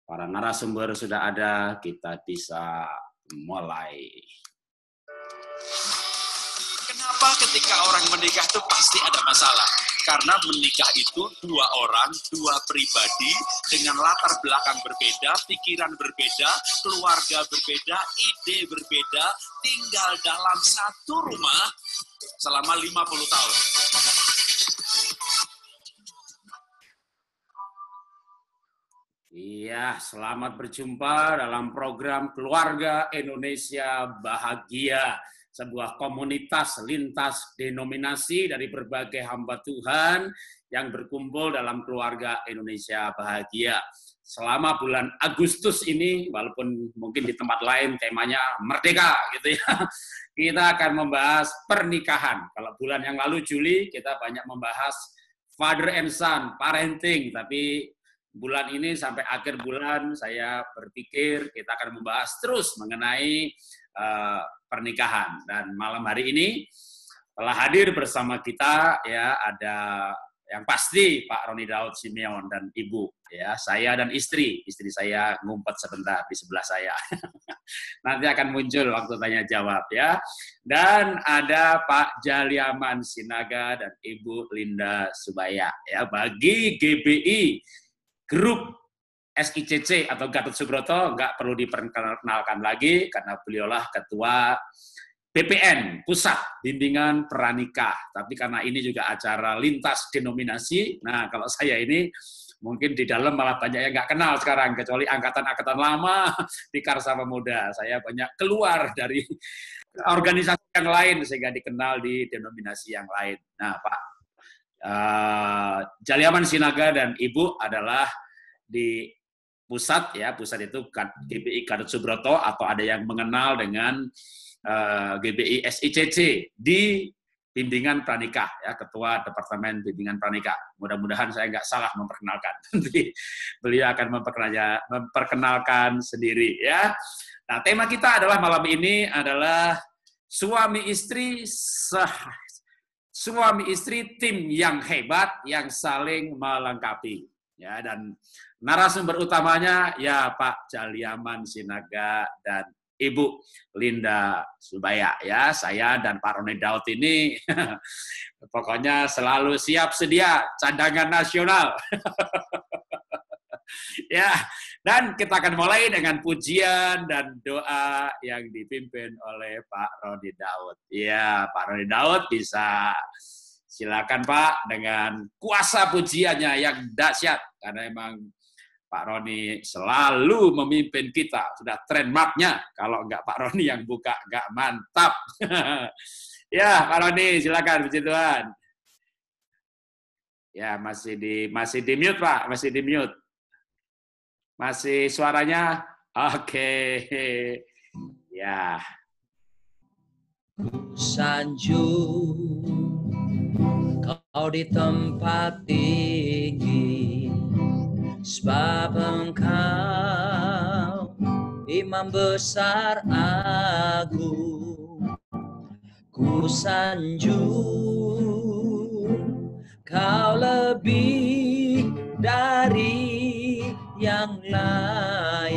Para narasumber sudah ada, kita bisa mulai. Kenapa ketika orang menikah itu pasti ada masalah? Karena menikah itu dua orang, dua pribadi dengan latar belakang berbeda, pikiran berbeda, keluarga berbeda, ide berbeda, tinggal dalam satu rumah selama 50 tahun. Iya, selamat berjumpa dalam program Keluarga Indonesia Bahagia, sebuah komunitas lintas denominasi dari berbagai hamba Tuhan yang berkumpul dalam Keluarga Indonesia Bahagia. Selama bulan Agustus ini, walaupun mungkin di tempat lain temanya merdeka gitu ya, kita akan membahas pernikahan. Kalau bulan yang lalu Juli kita banyak membahas father and son, parenting, tapi bulan ini sampai akhir bulan saya berpikir kita akan membahas terus mengenai pernikahan. Dan malam hari ini telah hadir bersama kita ya ada yang pasti Pak Roni Daud Simeon dan Ibu ya, saya dan istri saya ngumpet sebentar di sebelah saya. Nanti akan muncul waktu tanya jawab ya. Dan ada Pak Jaliaman Sinaga dan Ibu Linda Subaya ya, bagi GBI Grup SICC atau Gatot Subroto nggak perlu diperkenalkan lagi karena beliaulah ketua BPN, Pusat Bimbingan Pranikah. Tapi karena ini juga acara lintas denominasi, nah kalau saya ini mungkin di dalam malah banyak yang nggak kenal sekarang, kecuali angkatan-angkatan lama di Karsa Pemuda. Saya banyak keluar dari organisasi yang lain sehingga dikenal di denominasi yang lain. Nah Pak Jaliaman Sinaga dan Ibu adalah di pusat ya, pusat itu GBI Gatot Subroto atau ada yang mengenal dengan GBI SICC di Bimbingan Pranikah ya, Ketua Departemen Bimbingan Pranikah. Mudah-mudahan saya nggak salah memperkenalkan. Nanti beliau akan memperkenalkan sendiri ya. Nah, tema kita adalah malam ini adalah suami istri tim yang hebat yang saling melengkapi ya, dan narasumber utamanya ya Pak Jaliaman Sinaga dan Ibu Linda Subaya ya. Saya dan Pak Roni Daud ini pokoknya selalu siap sedia cadangan nasional. Ya, dan kita akan mulai dengan pujian dan doa yang dipimpin oleh Pak Roni Daud. Ya, Pak Roni Daud bisa silakan Pak dengan kuasa pujiannya yang dahsyat karena emang Pak Roni selalu memimpin kita, sudah trademarknya. Kalau enggak Pak Roni yang buka, enggak mantap. Ya, Pak Roni silakan, puji Tuhan. Ya, masih di mute Pak, masih di mute. Masih suaranya? Oke. Ya. Sanjung kau di tempat tinggi, sebab engkau imam besar agung. Ku sanjung kau lebih dari yang lain,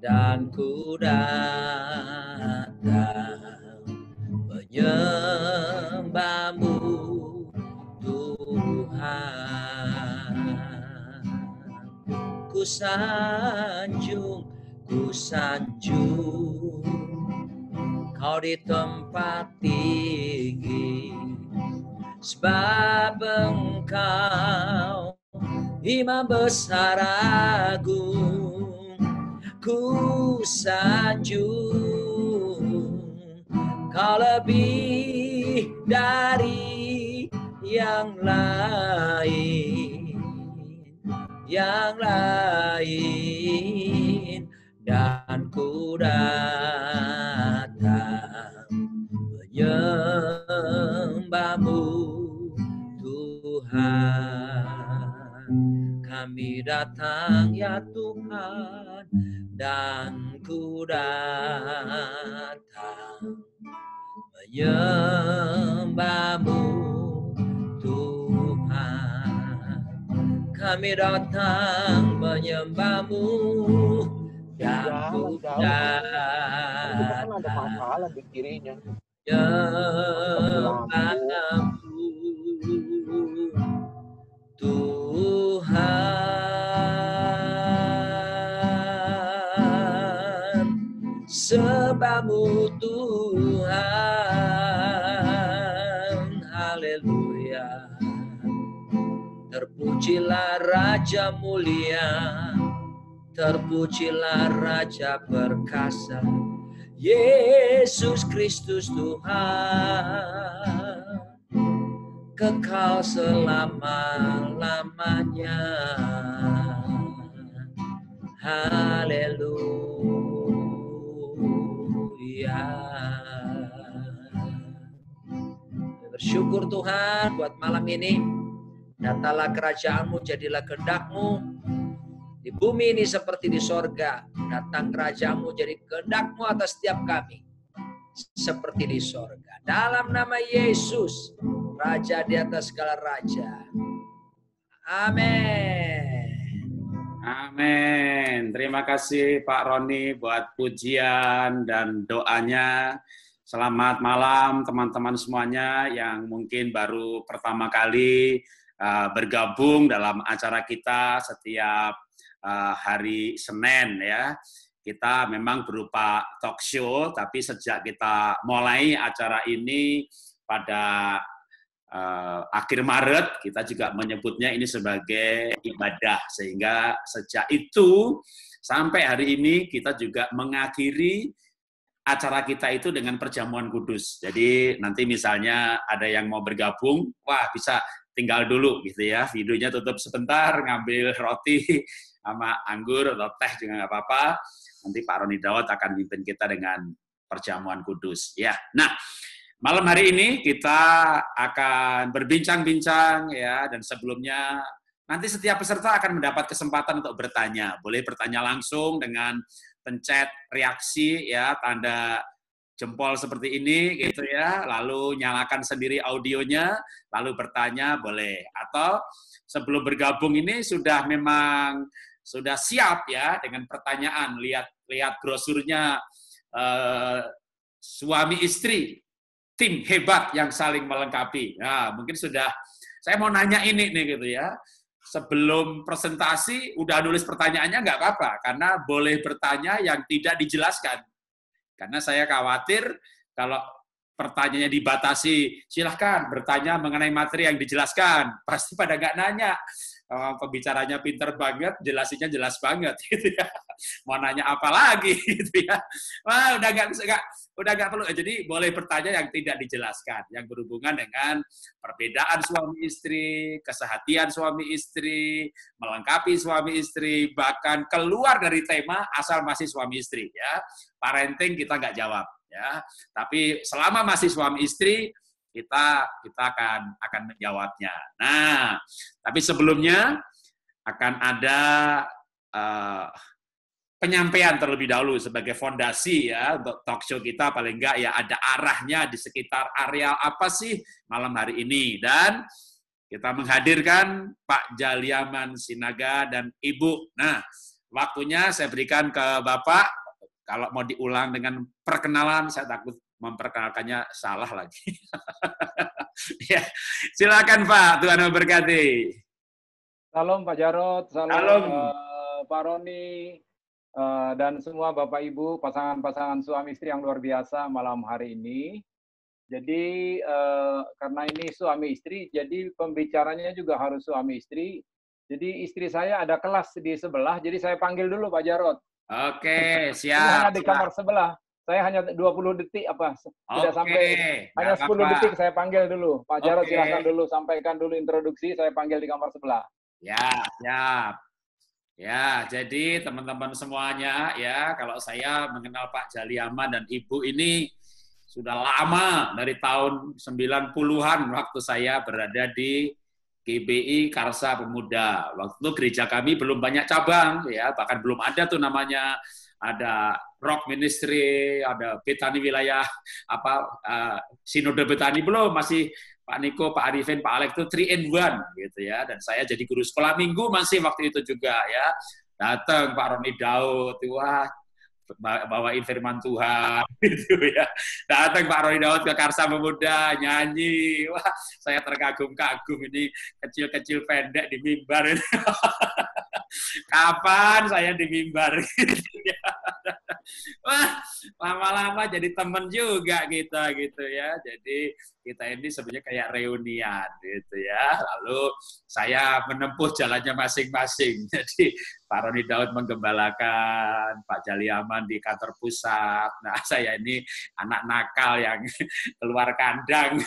dan ku datang menyembahmu Tuhan. Ku sanjung kau di tempat tinggi, sebab engkau imam besar agung. Ku sanjung kau lebih dari yang lain, dan ku datang menyembahmu Tuhan. Kami datang ya Tuhan, dan ku datang menyembahmu kami datang menyembah-Mu dan ku Kita kan ada datang masalah di kirinya. menyembah-Mu Tuhan, sembah-Mu Tuhan, haleluya. Terpujilah Raja mulia, terpujilah Raja perkasa, Yesus Kristus Tuhan, kekal selama-lamanya. Haleluya. Bersyukur Tuhan buat malam ini. Datanglah kerajaan-Mu, jadilah kehendak-Mu di bumi ini seperti di sorga. Datang kerajaan-Mu, jadi kehendak-Mu atas setiap kami seperti di sorga. Dalam nama Yesus, Raja di atas segala raja. Amin. Amin. Terima kasih Pak Roni buat pujian dan doanya. Selamat malam teman-teman semuanya yang mungkin baru pertama kali bergabung dalam acara kita setiap hari Senin ya. Kita memang berupa talk show, tapi sejak kita mulai acara ini pada akhir Maret, kita juga menyebutnya ini sebagai ibadah. Sehingga sejak itu sampai hari ini kita juga mengakhiri acara kita itu dengan perjamuan kudus. Jadi nanti misalnya ada yang mau bergabung, wah bisa tinggal dulu gitu ya, videonya tutup sebentar, ngambil roti sama anggur atau teh juga nggak apa-apa. Nanti Pak Roni Dawud akan pimpin kita dengan perjamuan kudus. Ya, nah malam hari ini kita akan berbincang-bincang ya, dan sebelumnya nanti setiap peserta akan mendapat kesempatan untuk bertanya. Boleh bertanya langsung dengan pencet reaksi ya, tanda jempol seperti ini gitu ya, lalu nyalakan sendiri audionya, lalu bertanya boleh. Atau sebelum bergabung ini sudah siap ya dengan pertanyaan, lihat brosurnya suami istri, tim hebat yang saling melengkapi. Nah, mungkin sudah, saya mau nanya ini nih gitu ya. Sebelum presentasi udah nulis pertanyaannya nggak apa-apa, karena boleh bertanya yang tidak dijelaskan. Karena saya khawatir kalau pertanyaannya dibatasi, silahkan bertanya mengenai materi yang dijelaskan. Pasti pada nggak nanya. Pembicaranya pinter banget, jelasinya jelas banget, gitu ya. Mau nanya apa lagi, gitu ya. Wah, udah nggak perlu. Jadi boleh bertanya yang tidak dijelaskan, yang berhubungan dengan perbedaan suami istri, kesehatian suami istri, melengkapi suami istri, bahkan keluar dari tema asal masih suami istri, ya. Parenting kita nggak jawab, ya. Tapi selama masih suami istri, kita akan menjawabnya. Nah, tapi sebelumnya akan ada penyampaian terlebih dahulu sebagai fondasi ya untuk talk show kita, paling enggak ya ada arahnya di sekitar area apa sih malam hari ini. Dan kita menghadirkan Pak Jaliaman Sinaga dan Ibu. Nah, waktunya saya berikan ke Bapak. Kalau mau diulang dengan perkenalan, saya takut memperkenalkannya salah lagi. Ya, silakan Pak, Tuhan memberkati. Salam Pak Jarod, salam. Pak Roni, dan semua Bapak Ibu, pasangan-pasangan suami istri yang luar biasa malam hari ini. Jadi karena ini suami istri, jadi pembicaranya juga harus suami istri. Jadi istri saya ada kelas di sebelah, jadi saya panggil dulu Pak Jarod. Oke, siap. Ini hanya di kamar sebelah. Saya hanya 20 detik tidak sampai, hanya 10 detik saya panggil dulu. Pak Jarod silakan dulu, sampaikan dulu introduksi, saya panggil di kamar sebelah. Ya, siap. Ya, jadi teman-teman semuanya ya, kalau saya mengenal Pak Jaliaman dan Ibu ini sudah lama, dari tahun 90-an waktu saya berada di GBI Karsa Pemuda. Waktu itu gereja kami belum banyak cabang ya, bahkan belum ada tuh namanya ada Rock Ministry, ada Betani wilayah Sinode Betani belum, masih Pak Niko, Pak Arifin, Pak Alex itu 3 in 1 gitu ya. Dan saya jadi guru sekolah minggu masih waktu itu juga ya. Datang Pak Roni Daud, wah bawain firman Tuhan gitu ya. Datang Pak Roni Daud ke Karsa Pemuda nyanyi, wah saya terkagum-kagum, ini kecil-kecil pendek di mimbar. Kapan saya di mimbar gitu ya. Wah, lama-lama jadi teman juga kita gitu ya. Jadi kita ini sebenarnya kayak reunian gitu ya. Lalu saya menempuh jalannya masing-masing. Jadi Pak Roni Daud menggembalakan, Pak Jaliaman di kantor pusat. Nah, saya ini anak nakal yang keluar kandang.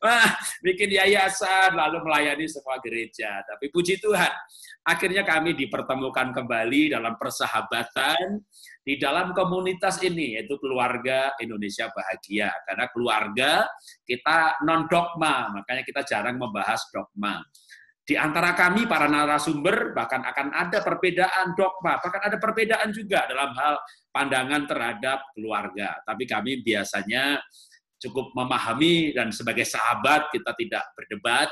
Wah, bikin yayasan, lalu melayani semua gereja. Tapi puji Tuhan, akhirnya kami dipertemukan kembali dalam persahabatan di dalam komunitas ini, yaitu Keluarga Indonesia Bahagia. Karena keluarga kita non-dogma, makanya kita jarang membahas dogma. Di antara kami, para narasumber, bahkan akan ada perbedaan dogma, bahkan ada perbedaan juga dalam hal pandangan terhadap keluarga. Tapi kami biasanya cukup memahami, dan sebagai sahabat kita tidak berdebat,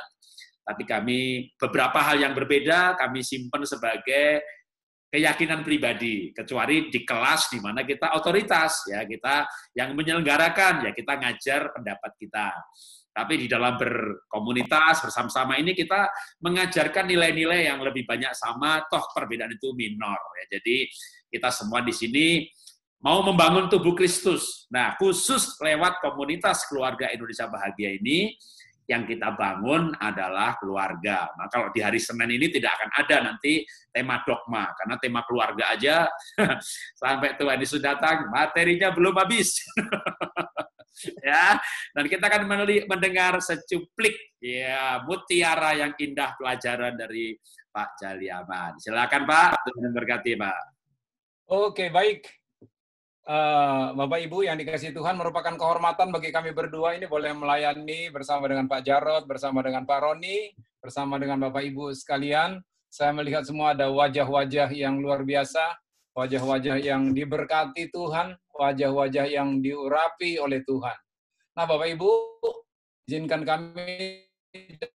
tapi kami beberapa hal yang berbeda kami simpan sebagai keyakinan pribadi, kecuali di kelas di mana kita otoritas, ya kita yang menyelenggarakan, ya kita ngajar pendapat kita. Tapi di dalam berkomunitas bersama-sama ini kita mengajarkan nilai-nilai yang lebih banyak sama, toh perbedaan itu minor. Ya. Jadi kita semua di sini mau membangun tubuh Kristus. Nah, khusus lewat komunitas Keluarga Indonesia Bahagia ini, yang kita bangun adalah keluarga. Nah, kalau di hari Senin ini tidak akan ada nanti tema dogma, karena tema keluarga aja sampai Tuhan Yesus datang, materinya belum habis. Ya, dan kita akan mendengar secuplik ya mutiara yang indah pelajaran dari Pak Jaliaman. Silakan Pak, Tuhan memberkati Pak. Oke, baik. Bapak Ibu yang dikasihi Tuhan, merupakan kehormatan bagi kami berdua ini boleh melayani bersama dengan Pak Jarod, bersama dengan Pak Roni, bersama dengan Bapak Ibu sekalian. Saya melihat semua ada wajah-wajah yang luar biasa, wajah-wajah yang diberkati Tuhan, wajah-wajah yang diurapi oleh Tuhan. Nah, Bapak Ibu, izinkan kami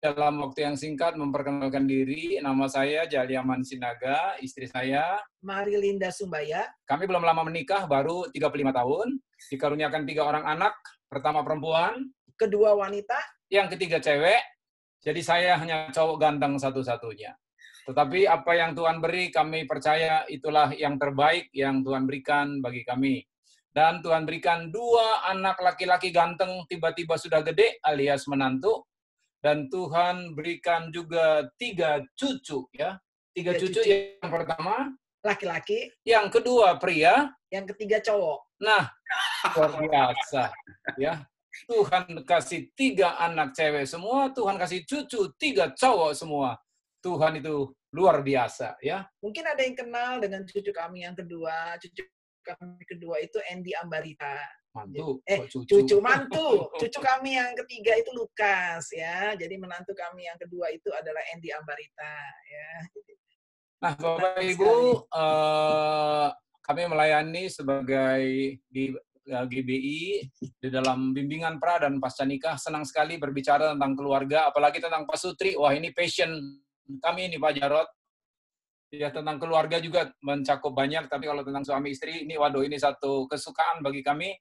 dalam waktu yang singkat memperkenalkan diri. Nama saya Jaliaman Sinaga, istri saya Marilinda Sumbaya. Kami belum lama menikah, baru 35 tahun. Dikaruniakan 3 orang anak, pertama perempuan, kedua wanita, yang ketiga cewek. Jadi saya hanya cowok ganteng satu-satunya. Tetapi apa yang Tuhan beri, kami percaya itulah yang terbaik yang Tuhan berikan bagi kami. Dan Tuhan berikan 2 anak laki-laki ganteng, tiba-tiba sudah gede, alias menantu. Dan Tuhan berikan juga 3 cucu, ya. 3 cucu. Yang pertama laki-laki, yang kedua pria, yang ketiga cowok. Nah, luar biasa, ya. Tuhan kasih 3 anak cewek semua, Tuhan kasih cucu 3 cowok semua. Tuhan itu luar biasa, ya. Mungkin ada yang kenal dengan cucu kami yang kedua. Cucu kami kedua itu Andy Ambarita. Mantu. Cucu mantu. Cucu kami yang ketiga itu Lukas, ya. Jadi menantu kami yang kedua itu adalah Andy Ambarita, ya. Nah, Bapak Ibu, kami melayani sebagai di GBI di dalam bimbingan pra dan pasca nikah. Senang sekali berbicara tentang keluarga, apalagi tentang pasutri. Wah, ini passion kami ini Pak Jarod. Ya, tentang keluarga juga mencakup banyak, tapi kalau tentang suami istri ini, waduh, ini satu kesukaan bagi kami.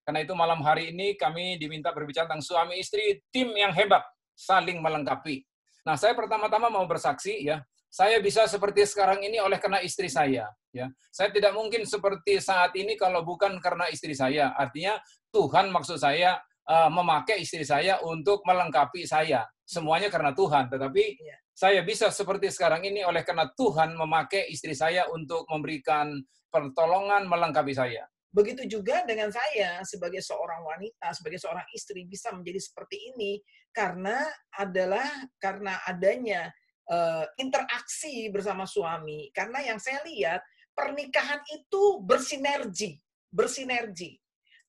Karena itu malam hari ini kami diminta berbicara tentang suami istri, tim yang hebat, saling melengkapi. Nah, saya pertama-tama mau bersaksi, ya. Saya bisa seperti sekarang ini oleh karena istri saya, ya. Saya tidak mungkin seperti saat ini kalau bukan karena istri saya. Artinya Tuhan maksud saya memakai istri saya untuk melengkapi saya. Semuanya karena Tuhan, tetapi saya bisa seperti sekarang ini oleh karena Tuhan memakai istri saya untuk memberikan pertolongan melengkapi saya. Begitu juga dengan saya sebagai seorang wanita, sebagai seorang istri bisa menjadi seperti ini karena adanya interaksi bersama suami. Karena yang saya lihat pernikahan itu bersinergi.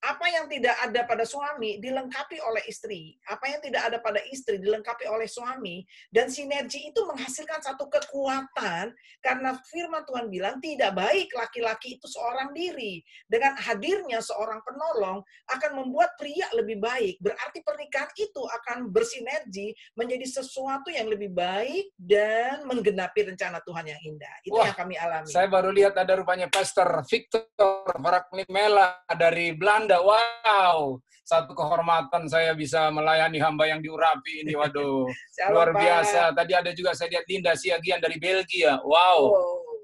Apa yang tidak ada pada suami dilengkapi oleh istri. Apa yang tidak ada pada istri dilengkapi oleh suami. Dan sinergi itu menghasilkan satu kekuatan. Karena firman Tuhan bilang tidak baik laki-laki itu seorang diri. Dengan hadirnya seorang penolong akan membuat pria lebih baik. Berarti pernikahan itu akan bersinergi menjadi sesuatu yang lebih baik dan menggenapi rencana Tuhan yang indah. Itu yang kami alami. Saya baru lihat ada rupanya Pastor Victor Varaknimela dari Belanda. Wow, satu kehormatan saya bisa melayani hamba yang diurapi ini. Waduh, luar biasa. Tadi ada juga saya lihat Linda Siagian dari Belgia. Wow,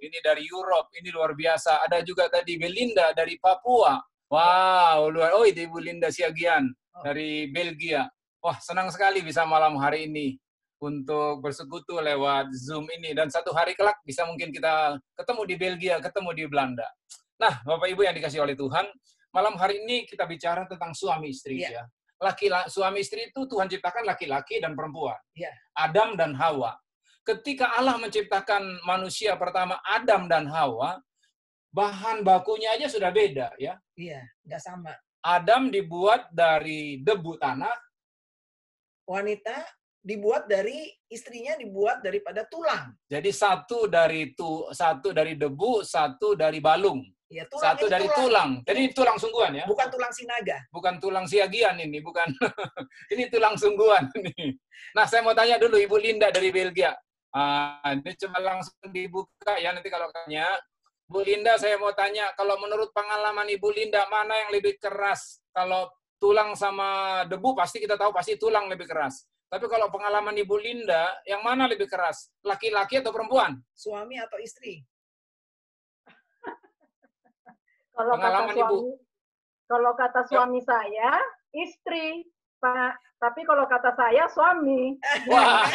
ini dari Europe. Ini luar biasa. Ada juga tadi Belinda dari Papua. Wow, luar. Oh, itu Ibu Linda Siagian dari Belgia. Wah, senang sekali bisa malam hari ini untuk bersekutu lewat Zoom ini. Dan satu hari kelak bisa mungkin kita ketemu di Belgia, ketemu di Belanda. Nah, Bapak Ibu yang dikasihi oleh Tuhan, malam hari ini kita bicara tentang suami istri. Ya. Suami istri itu Tuhan ciptakan laki-laki dan perempuan. Adam dan Hawa. Ketika Allah menciptakan manusia pertama, Adam dan Hawa, bahan bakunya aja sudah beda. Ya. Iya, nggak sama. Adam dibuat dari debu tanah. Wanita dibuat dari istrinya dibuat daripada tulang. Jadi satu dari debu, satu dari balung. Ya, tulang satu dari tulang. Jadi tulang sungguhan ya? Bukan tulang sinaga. Bukan tulang siagian ini, bukan. Ini tulang sungguhan ini. Nah, saya mau tanya dulu Ibu Linda dari Belgia. Ini coba langsung dibuka ya nanti kalau tanya. Bu Linda, saya mau tanya, kalau menurut pengalaman Ibu Linda, mana yang lebih keras? Kalau tulang sama debu, pasti kita tahu pasti tulang lebih keras. Tapi kalau pengalaman Ibu Linda, yang mana lebih keras? Laki-laki atau perempuan? Suami atau istri? Kalau pengalaman kata suami, Ibu. Kalau kata suami saya, istri. Pak. Tapi kalau kata saya, suami. Wah.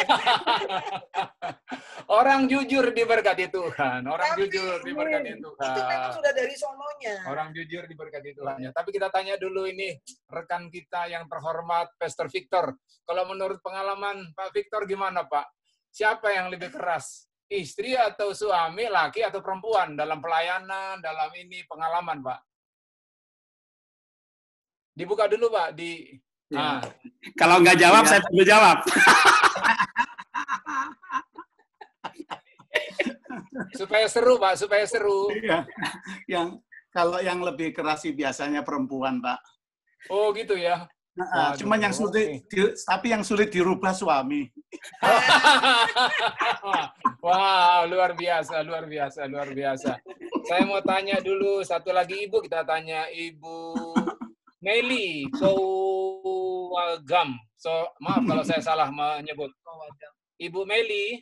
Orang jujur diberkati Tuhan. Orang jujur diberkati Tuhan. Itu memang sudah dari sononya. Orang jujur diberkati Tuhan. Tapi kita tanya dulu ini, rekan kita yang terhormat, Pastor Victor. Kalau menurut pengalaman Pak Victor gimana Pak? Siapa yang lebih keras? Istri atau suami, laki atau perempuan? Dalam pelayanan, dalam ini pengalaman Pak. Dibuka dulu Pak. Ya. Kalau nggak jawab, saya perlu jawab. Supaya seru, Pak. Supaya seru. Iya. Kalau yang lebih keras sih biasanya perempuan, Pak. Oh, gitu ya. Cuman yang sulit, tapi yang sulit dirubah suami. Wow, luar biasa, luar biasa, luar biasa. Saya mau tanya dulu satu lagi Ibu, kita tanya Ibu Meli Kowagam. Maaf kalau saya salah menyebut. Ibu Meli,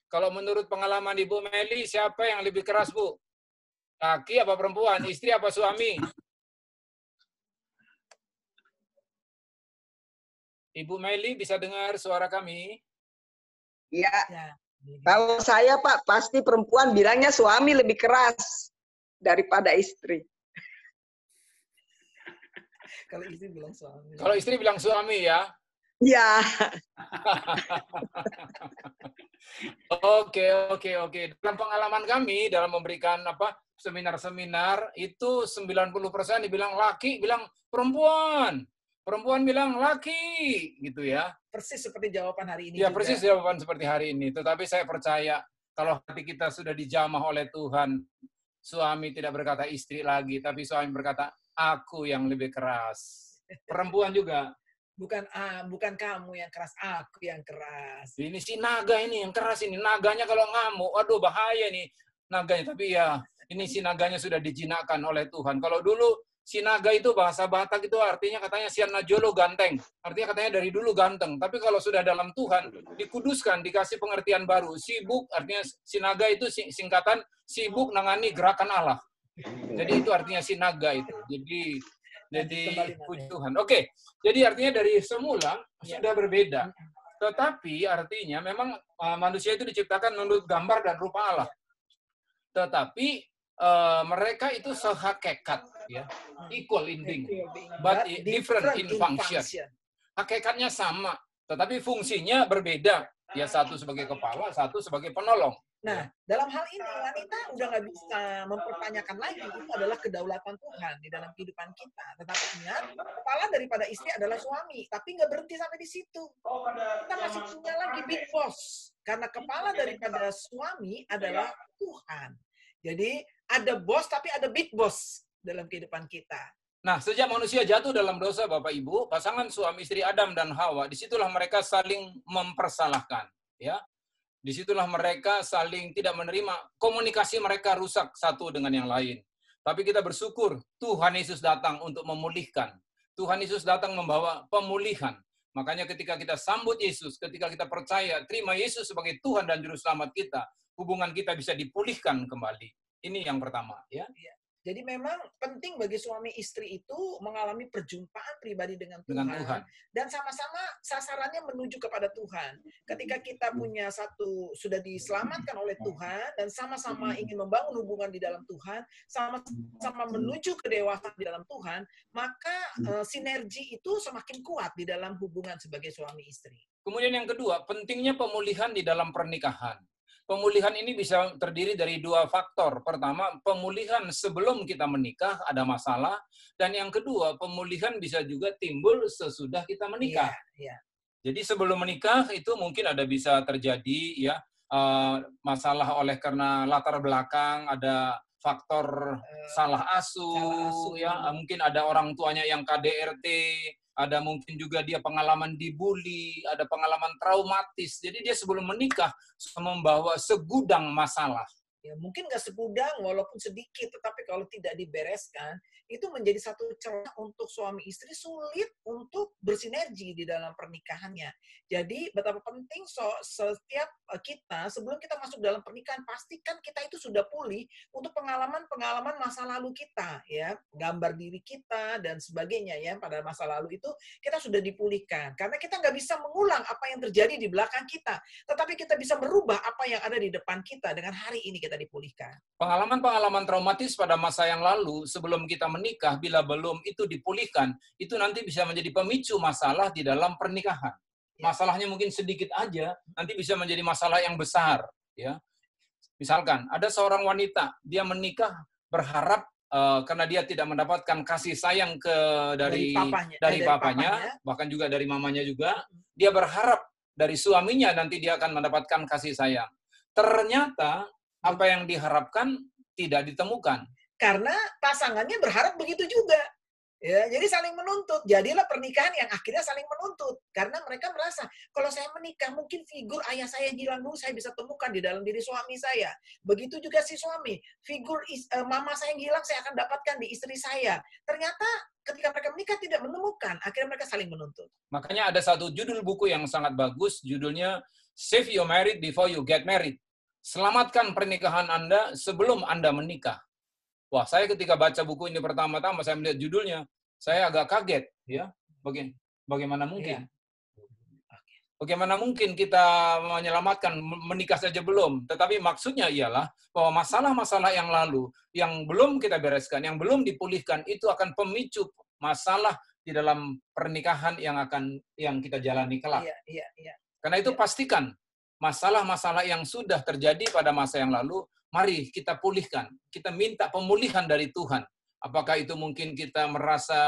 kalau menurut pengalaman Ibu Meli, siapa yang lebih keras, Bu? Laki apa perempuan? Istri apa suami? Ibu Meli bisa dengar suara kami? Ya. Kalau saya, Pak, pasti perempuan bilangnya suami lebih keras daripada istri. Kalau istri bilang suami. Kalau istri bilang suami ya? Ya. Oke. Dalam pengalaman kami, dalam memberikan seminar-seminar, itu 90% dibilang laki, bilang perempuan. Perempuan bilang laki, gitu ya. Persis seperti jawaban hari ini. Ya, juga. persis jawaban seperti hari ini. Tetapi saya percaya, kalau hati kita sudah dijamah oleh Tuhan, suami tidak berkata istri lagi, tapi suami berkata, aku yang lebih keras. Perempuan juga. Bukan kamu yang keras, aku yang keras. Ini si naga ini yang keras ini. Naganya kalau ngamuk, aduh bahaya nih naganya. Tapi ya, ini si naganya sudah dijinakkan oleh Tuhan. Kalau dulu si naga itu bahasa Batak itu artinya katanya sian najolo ganteng. Artinya katanya dari dulu ganteng. Tapi kalau sudah dalam Tuhan, dikuduskan, dikasih pengertian baru. Sibuk, artinya si naga itu singkatan sibuk nangani gerakan Allah. Jadi itu artinya si naga itu. Jadi puji Tuhan. Oke, jadi artinya dari semula sudah berbeda. Tetapi artinya memang manusia itu diciptakan menurut gambar dan rupa Allah. Tetapi mereka itu sehakikat, ya, equal in being, but different in function. Hakikatnya sama, tetapi fungsinya berbeda. Ya satu sebagai kepala, satu sebagai penolong. Nah, dalam hal ini wanita udah nggak bisa mempertanyakan lagi, itu adalah kedaulatan Tuhan di dalam kehidupan kita. Tetapi ingat, kepala daripada istri adalah suami, tapi nggak berhenti sampai di situ. Kita masih punya lagi big boss, karena kepala daripada suami adalah Tuhan. Jadi ada bos, tapi ada big boss dalam kehidupan kita. Nah, sejak manusia jatuh dalam dosa, Bapak Ibu, pasangan suami istri Adam dan Hawa, disitulah mereka saling mempersalahkan, ya. Disitulah mereka saling tidak menerima, komunikasi mereka rusak satu dengan yang lain. Tapi kita bersyukur Tuhan Yesus datang untuk memulihkan. Tuhan Yesus datang membawa pemulihan. Makanya ketika kita sambut Yesus, ketika kita percaya, terima Yesus sebagai Tuhan dan Juru Selamat kita, hubungan kita bisa dipulihkan kembali. Ini yang pertama, ya. Jadi memang penting bagi suami istri itu mengalami perjumpaan pribadi dengan Tuhan. Dan sama-sama sasarannya menuju kepada Tuhan. Ketika kita punya satu, sudah diselamatkan oleh Tuhan, dan sama-sama ingin membangun hubungan di dalam Tuhan, sama-sama menuju kedewasaan di dalam Tuhan, maka sinergi itu semakin kuat di dalam hubungan sebagai suami istri. Kemudian yang kedua, pentingnya pemulihan di dalam pernikahan. Pemulihan ini bisa terdiri dari dua faktor. Pertama, pemulihan sebelum kita menikah ada masalah. Dan yang kedua, pemulihan bisa juga timbul sesudah kita menikah. Jadi sebelum menikah itu mungkin ada bisa terjadi ya masalah oleh karena latar belakang, ada faktor salah asuh, ya mungkin ada orang tuanya yang KDRT, ada mungkin juga dia pengalaman dibully, ada pengalaman traumatis. Jadi dia sebelum menikah membawa segudang masalah. Ya, mungkin nggak segudang, walaupun sedikit, tetapi kalau tidak dibereskan, itu menjadi satu celah untuk suami istri sulit untuk bersinergi di dalam pernikahannya. Jadi betapa penting setiap kita, sebelum kita masuk dalam pernikahan, pastikan kita itu sudah pulih untuk pengalaman-pengalaman masa lalu kita, ya, gambar diri kita dan sebagainya, ya, pada masa lalu itu kita sudah dipulihkan. Karena kita nggak bisa mengulang apa yang terjadi di belakang kita, tetapi kita bisa merubah apa yang ada di depan kita dengan hari ini kita dipulihkan. Pengalaman-pengalaman traumatis pada masa yang lalu sebelum kita menikah, bila belum itu dipulihkan, itu nanti bisa menjadi pemicu masalah di dalam pernikahan. Masalahnya mungkin sedikit aja, nanti bisa menjadi masalah yang besar. Ya, misalkan ada seorang wanita, dia menikah berharap karena dia tidak mendapatkan kasih sayang dari papanya, bahkan juga dari mamanya juga, dia berharap dari suaminya nanti dia akan mendapatkan kasih sayang. Ternyata apa yang diharapkan tidak ditemukan. Karena pasangannya berharap begitu juga. Ya, jadi saling menuntut. Jadilah pernikahan yang akhirnya saling menuntut. Karena mereka merasa, kalau saya menikah, mungkin figur ayah saya hilang dulu, saya bisa temukan di dalam diri suami saya. Begitu juga si suami. Figur mama saya yang hilang, saya akan dapatkan di istri saya. Ternyata ketika mereka menikah tidak menemukan. Akhirnya mereka saling menuntut. Makanya ada satu judul buku yang sangat bagus, judulnya Save Your Marriage Before You Get Married. Selamatkan pernikahan Anda sebelum Anda menikah. Wah, saya ketika baca buku ini pertama-tama, saya melihat judulnya, saya agak kaget. Ya, bagaimana mungkin? Bagaimana mungkin kita menyelamatkan, menikah saja belum? Tetapi maksudnya ialah bahwa masalah-masalah yang lalu, yang belum kita bereskan, yang belum dipulihkan, itu akan pemicu masalah di dalam pernikahan yang kita jalani kelak. Karena itu pastikan masalah-masalah yang sudah terjadi pada masa yang lalu, mari kita pulihkan. Kita minta pemulihan dari Tuhan. Apakah itu mungkin kita merasa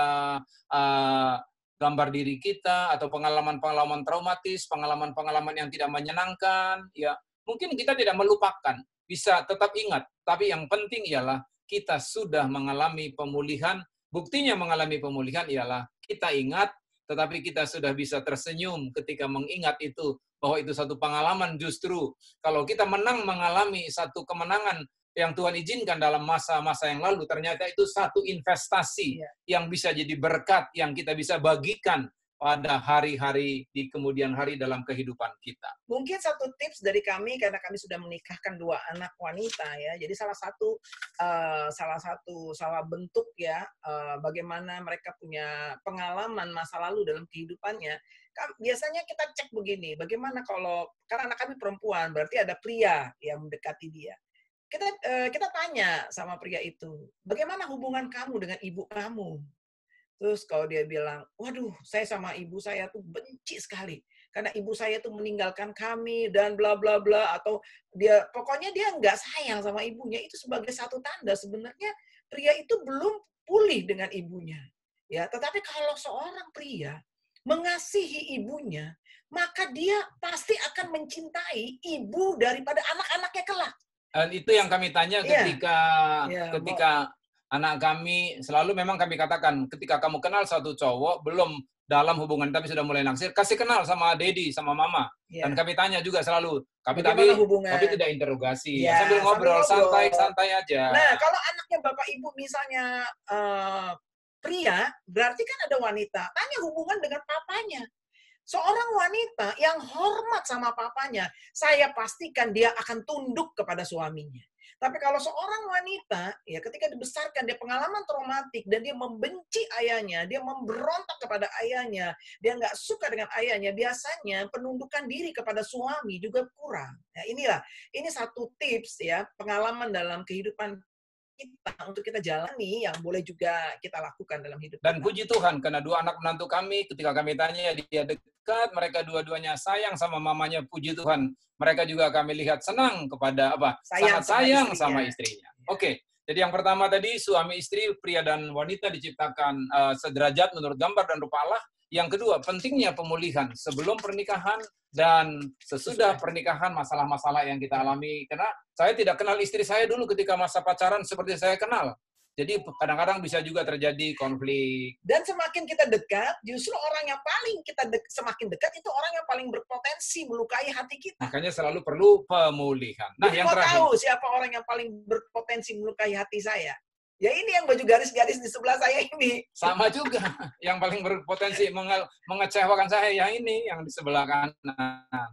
gambar diri kita, atau pengalaman-pengalaman traumatis, pengalaman-pengalaman yang tidak menyenangkan, ya mungkin kita tidak melupakan, bisa tetap ingat. Tapi yang penting ialah kita sudah mengalami pemulihan. Buktinya mengalami pemulihan ialah kita ingat, tetapi kita sudah bisa tersenyum ketika mengingat itu, bahwa itu satu pengalaman. Justru kalau kita mengalami satu kemenangan yang Tuhan izinkan dalam masa-masa yang lalu, ternyata itu satu investasi yang bisa jadi berkat yang kita bisa bagikan pada hari-hari di kemudian hari dalam kehidupan kita. Mungkin satu tips dari kami, karena kami sudah menikahkan 2 anak wanita, ya. Jadi salah bentuk ya bagaimana mereka punya pengalaman masa lalu dalam kehidupannya. Biasanya kita cek begini, bagaimana kalau, karena anak kami perempuan, berarti ada pria yang mendekati dia. Kita tanya sama pria itu, bagaimana hubungan kamu dengan ibu kamu? Terus kalau dia bilang, waduh, saya sama ibu saya tuh benci sekali. karena ibu saya tuh meninggalkan kami dan bla bla bla, atau pokoknya dia nggak sayang sama ibunya. Itu sebagai satu tanda sebenarnya pria itu belum pulih dengan ibunya. Ya, tetapi kalau seorang pria mengasihi ibunya, maka dia pasti akan mencintai ibu daripada anak-anaknya kelak. Dan itu yang kami tanya ketika anak kami, selalu memang kami katakan, ketika kamu kenal satu cowok, belum dalam hubungan tapi sudah mulai naksir, kasih kenal sama daddy, sama mama. Dan kami tanya juga selalu, tapi tidak interogasi. Sambil ngobrol, santai aja. Nah, kalau anaknya bapak ibu misalnya pria, berarti kan ada wanita. Tanya hubungan dengan papanya. Seorang wanita yang hormat sama papanya, saya pastikan dia akan tunduk kepada suaminya. Tapi kalau seorang wanita, ya ketika dibesarkan, dia pengalaman traumatik, dan dia membenci ayahnya, dia memberontak kepada ayahnya, dia nggak suka dengan ayahnya, biasanya penundukan diri kepada suami juga kurang. Nah, ini satu tips ya, pengalaman dalam kehidupan kita untuk kita jalani yang boleh juga kita lakukan dalam hidup kita. Dan puji Tuhan, karena dua anak menantu kami, ketika kami tanya, dia dekat, mereka dua-duanya sayang sama mamanya, puji Tuhan. Mereka juga kami lihat senang kepada sangat sayang sama istrinya. Oke, jadi yang pertama tadi, suami istri, pria dan wanita diciptakan sederajat menurut gambar dan rupa Allah. Yang kedua, pentingnya pemulihan sebelum pernikahan dan sesudah pernikahan, masalah-masalah yang kita alami. Karena saya tidak kenal istri saya dulu ketika masa pacaran seperti saya kenal. Jadi kadang-kadang bisa juga terjadi konflik. Dan semakin kita dekat, justru orang yang paling semakin dekat itu orang yang paling berpotensi melukai hati kita. Makanya selalu perlu pemulihan. Nah, jadi yang terakhir. Tahu siapa orang yang paling berpotensi melukai hati saya? Ya ini yang baju garis-garis di sebelah saya ini. Sama juga. Yang paling berpotensi mengecewakan saya yang ini, yang di sebelah kanan.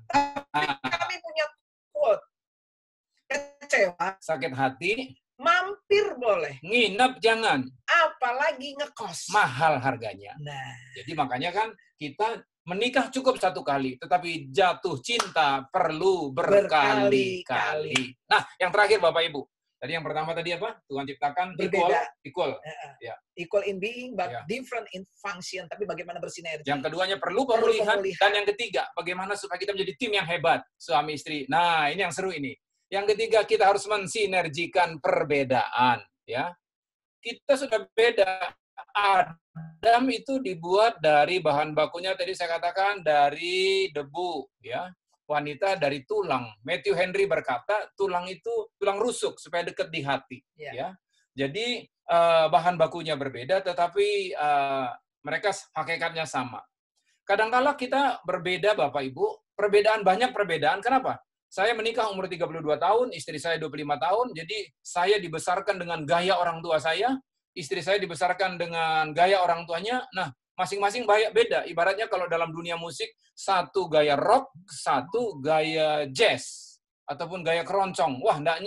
Kami punya quote. Kecewa. Sakit hati. Mampir boleh. Nginep jangan. Apalagi ngekos. Mahal harganya. Nah. Jadi makanya kan kita menikah cukup satu kali, tetapi jatuh cinta perlu berkali-kali. Nah, yang terakhir Bapak Ibu. Tadi yang pertama tadi apa? Tuhan ciptakan equal. Ya. Equal in being, but different in function. Tapi bagaimana bersinergi. Yang keduanya perlu pemulihan. Dan yang ketiga, bagaimana supaya kita menjadi tim yang hebat, suami istri. Nah, ini yang seru ini. Yang ketiga, kita harus mensinergikan perbedaan. Ya, kita sudah beda. Adam itu dibuat dari bahan bakunya tadi saya katakan dari debu. Ya. Wanita dari tulang. Matthew Henry berkata, tulang itu tulang rusuk supaya dekat di hati. Ya. Jadi bahan bakunya berbeda, tetapi mereka hakikatnya sama. Kadang-kala kita berbeda, Bapak Ibu. Banyak perbedaan. Kenapa? Saya menikah umur 32 tahun, istri saya 25 tahun. Jadi saya dibesarkan dengan gaya orang tua saya. Istri saya dibesarkan dengan gaya orang tuanya. Nah, masing-masing beda. Ibaratnya kalau dalam dunia musik, satu gaya rock, satu gaya jazz, ataupun gaya keroncong. Wah, enggak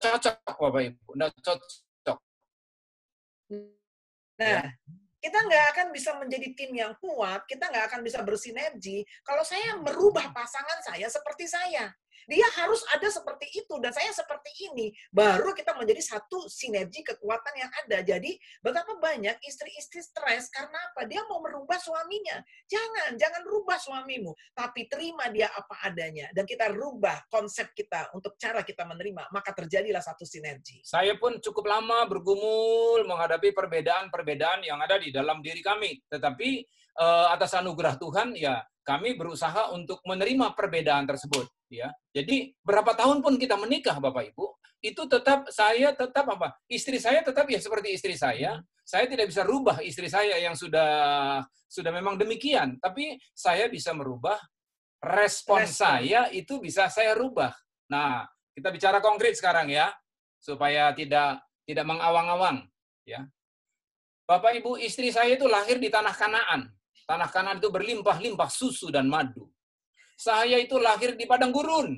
cocok, Bapak Ibu. Enggak cocok. Nah, kita nggak akan bisa menjadi tim yang kuat, kita nggak akan bisa bersinergi kalau saya merubah pasangan saya seperti saya. Dia harus ada seperti itu, dan saya seperti ini. Baru kita menjadi satu sinergi kekuatan yang ada. Jadi, betapa banyak istri-istri stres karena apa? Dia mau merubah suaminya. Jangan rubah suamimu. Tapi terima dia apa adanya. Dan kita rubah konsep kita untuk cara kita menerima. Maka terjadilah satu sinergi. Saya pun cukup lama bergumul menghadapi perbedaan-perbedaan yang ada di dalam diri kami. Tetapi atas anugerah Tuhan, ya kami berusaha untuk menerima perbedaan tersebut. Ya, jadi berapa tahun pun kita menikah, Bapak Ibu, itu istri saya tetap ya seperti istri saya. Saya tidak bisa rubah istri saya yang sudah memang demikian, tapi saya bisa merubah respon saya, itu bisa saya rubah. Nah, kita bicara konkret sekarang ya, supaya tidak mengawang-awang. Ya, Bapak Ibu, istri saya itu lahir di tanah Kanaan. Tanah Kanaan itu berlimpah-limpah susu dan madu. Saya itu lahir di padang gurun.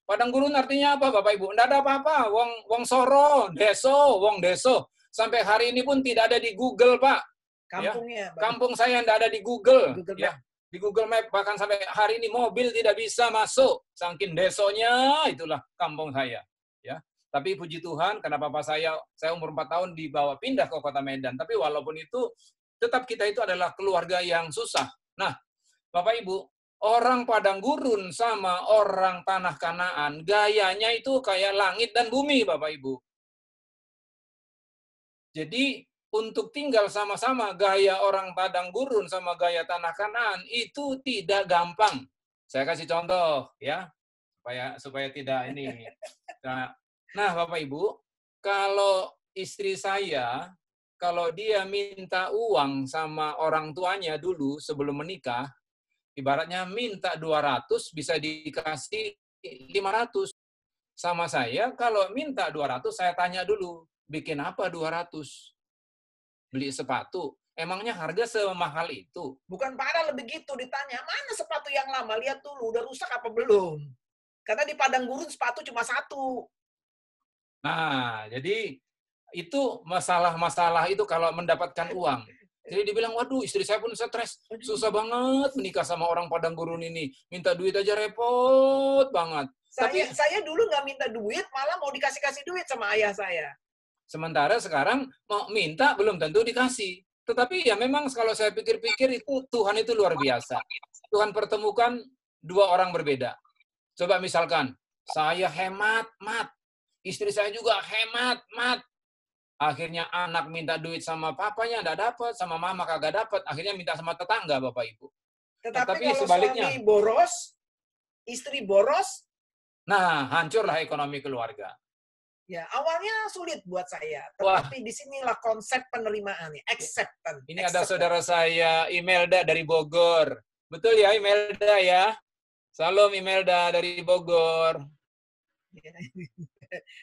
Padang gurun artinya apa, Bapak Ibu? Tidak ada apa-apa. Wong soro, wong deso. Sampai hari ini pun tidak ada di Google, Pak. Kampungnya. Ya. Kampung saya tidak ada di Google. Ya. Di Google Map, bahkan sampai hari ini mobil tidak bisa masuk. Saking desonya, itulah kampung saya. Ya. Tapi puji Tuhan, karena papa saya umur 4 tahun dibawa pindah ke kota Medan. Tapi walaupun itu, tetap kita itu adalah keluarga yang susah. Nah, Bapak Ibu, orang padang gurun sama orang tanah Kanaan, gayanya itu kayak langit dan bumi, Bapak Ibu. Jadi, untuk tinggal sama-sama gaya orang padang gurun sama gaya tanah Kanaan itu tidak gampang. Saya kasih contoh ya, supaya tidak ini. Nah, Bapak Ibu, kalau istri saya, kalau dia minta uang sama orang tuanya dulu sebelum menikah, ibaratnya minta 200 bisa dikasih 500. Sama saya, kalau minta 200, saya tanya dulu, bikin apa 200? Beli sepatu. Emangnya harga semahal itu? Bukan parah lebih gitu, ditanya, mana sepatu yang lama? Lihat dulu, udah rusak apa belum? Karena di padang gurun sepatu cuma satu. Nah, jadi itu masalah-masalah itu kalau mendapatkan uang. Jadi dibilang, waduh istri saya pun stres. Susah banget menikah sama orang padang gurun ini. Minta duit aja repot banget. Saya dulu nggak minta duit, malah mau dikasih-kasih duit sama ayah saya. Sementara sekarang mau minta belum tentu dikasih. Tetapi ya memang kalau saya pikir-pikir itu Tuhan itu luar biasa. Tuhan pertemukan dua orang berbeda. Coba misalkan, saya hemat, mat. Istri saya juga hemat, mat. Akhirnya anak minta duit sama papanya, enggak dapat. Sama mama kagak dapat. Akhirnya minta sama tetangga, Bapak Ibu. Tapi kalau sebaliknya, suami boros, istri boros, nah hancurlah ekonomi keluarga. Ya, awalnya sulit buat saya. Tetapi disinilah konsep penerimaannya, acceptance. Ini ada saudara saya, Imelda dari Bogor. Betul ya, Imelda ya? Salam Imelda dari Bogor.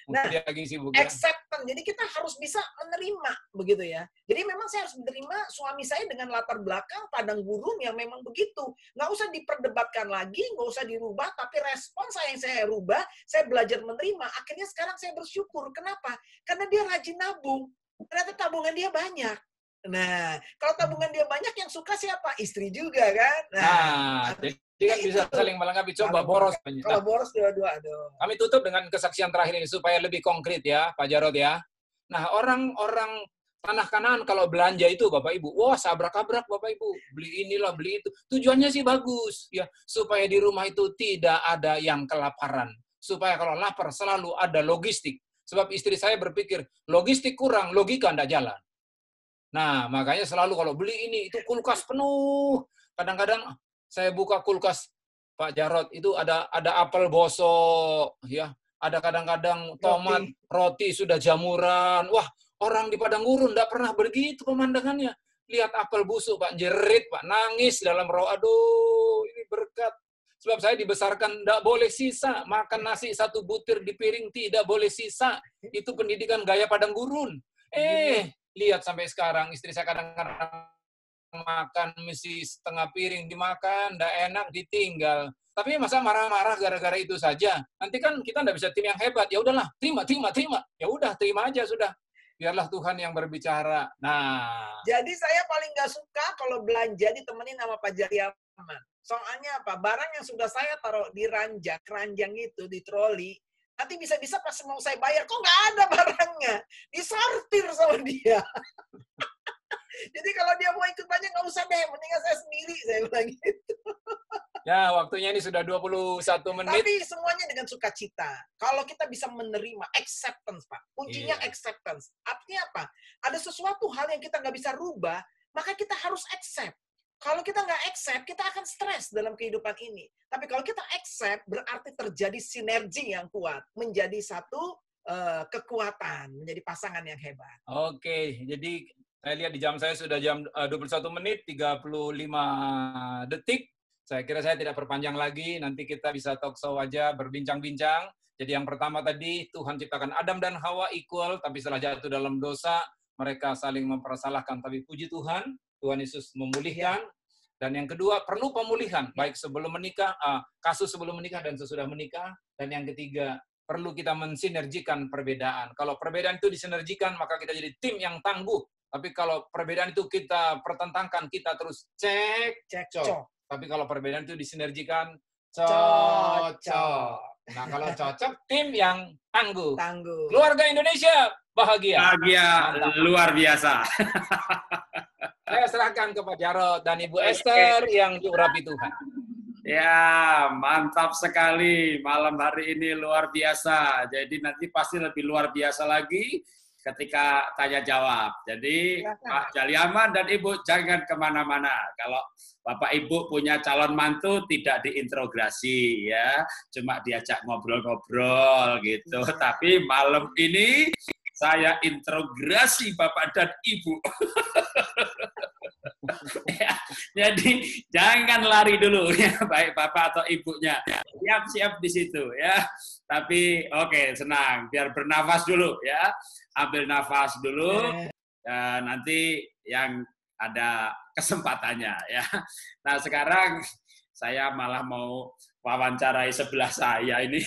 Nah, acceptance. Jadi kita harus bisa menerima, begitu ya. Jadi memang saya harus menerima suami saya dengan latar belakang padang gurun yang memang begitu. Nggak usah diperdebatkan lagi, nggak usah dirubah, tapi respon saya yang saya rubah, saya belajar menerima. Akhirnya sekarang saya bersyukur. Kenapa? Karena dia rajin nabung. Ternyata tabungan dia banyak. Nah, kalau tabungan dia banyak, yang suka siapa? Istri juga, kan? Nah jadi kan bisa saling melengkapi. Coba boros. Kalau boros dua-dua. Kami tutup dengan kesaksian terakhir ini supaya lebih konkret ya, Pak Jarod ya. Nah, orang-orang tanah Kanaan kalau belanja itu, Bapak Ibu, wah sabrak-abrak Bapak Ibu, beli inilah, beli itu. Tujuannya sih bagus ya, supaya di rumah itu tidak ada yang kelaparan. Supaya kalau lapar selalu ada logistik. Sebab istri saya berpikir, logistik kurang, logika tidak jalan. Nah, makanya selalu kalau beli ini, itu kulkas penuh. Kadang-kadang saya buka kulkas, Pak Jarod, itu ada apel bosok, ya, ada kadang-kadang tomat, roti sudah jamuran. Wah, orang di padang gurun tidak pernah begitu pemandangannya. Lihat apel busuk, Pak, jerit, Pak, nangis dalam roh. Aduh, ini berkat. Sebab saya dibesarkan tidak boleh sisa, makan nasi satu butir di piring tidak boleh sisa. Itu pendidikan gaya padang gurun. Lihat sampai sekarang istri saya kadang-kadang makan mesti setengah piring dimakan, ndak enak ditinggal. Tapi masa marah-marah gara-gara itu saja? Nanti kan kita ndak bisa tim yang hebat. Ya udahlah, terima. Ya udah, terima aja sudah. Biarlah Tuhan yang berbicara. Nah. Jadi saya paling nggak suka kalau belanja ditemenin sama Pak Jariaman. Soalnya apa? Barang yang sudah saya taruh di keranjang itu, di troli, nanti bisa-bisa pas mau saya bayar, kok nggak ada barangnya. Disortir sama dia. Jadi kalau dia mau ikut banyak, nggak usah deh, mendingan saya sendiri, saya bilang gitu. Ya, waktunya ini sudah 21 menit. Tapi semuanya dengan sukacita. Kalau kita bisa menerima, acceptance, Pak. Kuncinya acceptance. Artinya apa? Ada sesuatu hal yang kita nggak bisa rubah, maka kita harus accept. Kalau kita nggak accept, kita akan stres dalam kehidupan ini. Tapi kalau kita accept, berarti terjadi sinergi yang kuat. Menjadi satu kekuatan, menjadi pasangan yang hebat. Oke, jadi saya lihat di jam saya sudah jam 21 menit 35 detik. Saya kira saya tidak perpanjang lagi, nanti kita bisa talk show aja, berbincang-bincang. Jadi yang pertama tadi, Tuhan ciptakan Adam dan Hawa equal, tapi setelah jatuh dalam dosa, mereka saling mempersalahkan. Tapi puji Tuhan, Tuhan Yesus memulihkan. Dan yang kedua, perlu pemulihan, baik sebelum menikah, kasus sebelum menikah dan sesudah menikah. Dan yang ketiga, perlu kita mensinergikan perbedaan. Kalau perbedaan itu disinergikan, maka kita jadi tim yang tangguh. Tapi kalau perbedaan itu kita pertentangkan, kita terus cek. Tapi kalau perbedaan itu disinergikan, cocok. Nah, kalau cocok, tim yang tangguh. Keluarga Indonesia bahagia. Bahagia Mantap. luar biasa. Saya serahkan ke Pak Jarod dan Ibu Esther yang diurapi Tuhan. Ya, mantap sekali. Malam hari ini luar biasa. Jadi nanti pasti lebih luar biasa lagi ketika tanya jawab. Jadi Pak Jaliaman dan Ibu jangan kemana-mana. Kalau Bapak Ibu punya calon mantu tidak diinterogasi ya, cuma diajak ngobrol-ngobrol gitu. Tapi malam ini saya interogasi Bapak dan Ibu. Ya, jadi jangan lari dulu ya, baik Bapak atau Ibunya. Siap-siap di situ ya. Tapi oke, senang. Biar bernafas dulu ya. Ambil nafas dulu. Nanti yang ada kesempatannya ya. Nah, sekarang saya malah mau wawancarai sebelah saya ini.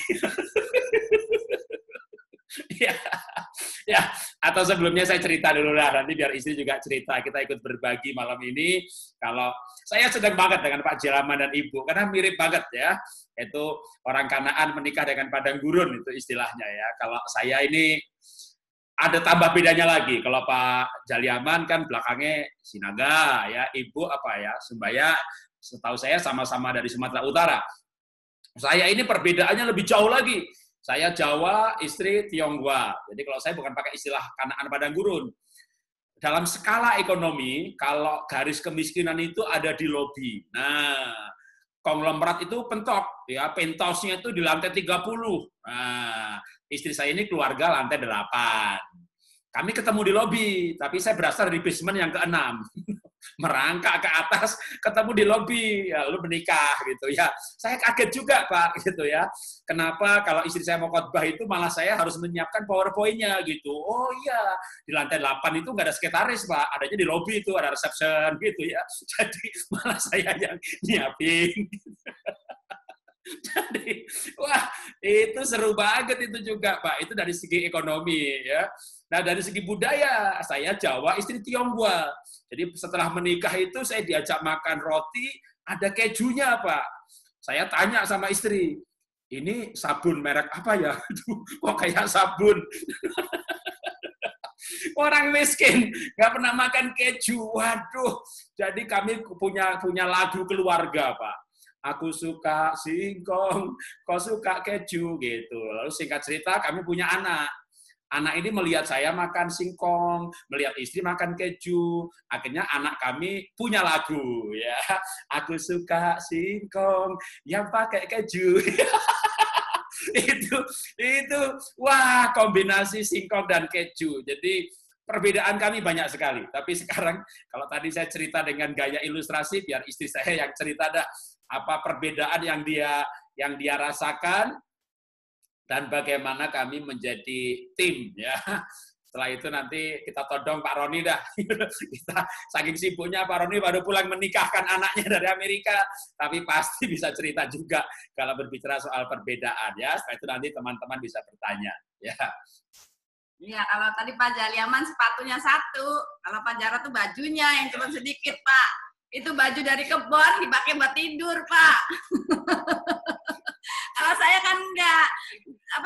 Ya, atau sebelumnya saya cerita dulu lah, nanti biar istri juga cerita, kita ikut berbagi malam ini. Kalau saya sedang banget dengan Pak Jalaman dan Ibu, karena mirip banget ya, itu orang Kanaan menikah dengan padang gurun, itu istilahnya ya. Kalau saya ini ada tambah bedanya lagi, kalau Pak Jaliaman kan belakangnya Sinaga, ya Ibu apa ya, Sembaya, setahu saya sama-sama dari Sumatera Utara. Saya ini perbedaannya lebih jauh lagi. Saya Jawa, istri Tionghoa. Jadi kalau saya bukan pakai istilah Kanaan padang gurun. Dalam skala ekonomi, kalau garis kemiskinan itu ada di lobi. Nah, konglomerat itu pentok, ya penthouse-nya itu di lantai 30. Nah, istri saya ini keluarga lantai 8. Kami ketemu di lobi, tapi saya berasal dari basement yang ke-6. Merangkak ke atas, ketemu di lobi, ya, lalu menikah gitu ya. Saya kaget juga Pak gitu ya. Kenapa kalau istri saya mau khotbah itu malah saya harus menyiapkan PowerPoint-nya gitu. Oh iya, di lantai 8 itu nggak ada sekretaris Pak, adanya di lobi itu ada reception gitu ya. Jadi malah saya yang nyiapin. Jadi wah itu seru banget itu juga Pak. Itu dari segi ekonomi ya. Nah dari segi budaya saya Jawa, istri Tionghoa. Jadi setelah menikah itu saya diajak makan roti, ada kejunya Pak. Saya tanya sama istri, ini sabun merek apa ya? Kok kayak sabun? Orang miskin nggak pernah makan keju. Waduh. Jadi kami punya lagu keluarga Pak. Aku suka singkong, kau suka keju gitu. Lalu singkat cerita kami punya anak. Anak ini melihat saya makan singkong, melihat istri makan keju. Akhirnya anak kami punya lagu ya. Aku suka singkong yang pakai keju. itu wah kombinasi singkong dan keju. Jadi perbedaan kami banyak sekali. Tapi sekarang kalau tadi saya cerita dengan gaya ilustrasi, biar istri saya yang cerita dah apa perbedaan yang dia rasakan. Dan bagaimana kami menjadi tim ya. Setelah itu nanti kita todong Pak Roni dah. Kita saking sibuknya Pak Roni baru pulang menikahkan anaknya dari Amerika, tapi pasti bisa cerita juga kalau berbicara soal perbedaan ya. Setelah itu nanti teman-teman bisa bertanya ya. Iya, kalau tadi Pak Jaliaman sepatunya satu, kalau Pak Jarod tuh bajunya yang cuma sedikit Pak. Itu baju dari kebon dipakai buat tidur Pak. Kalau saya kan enggak,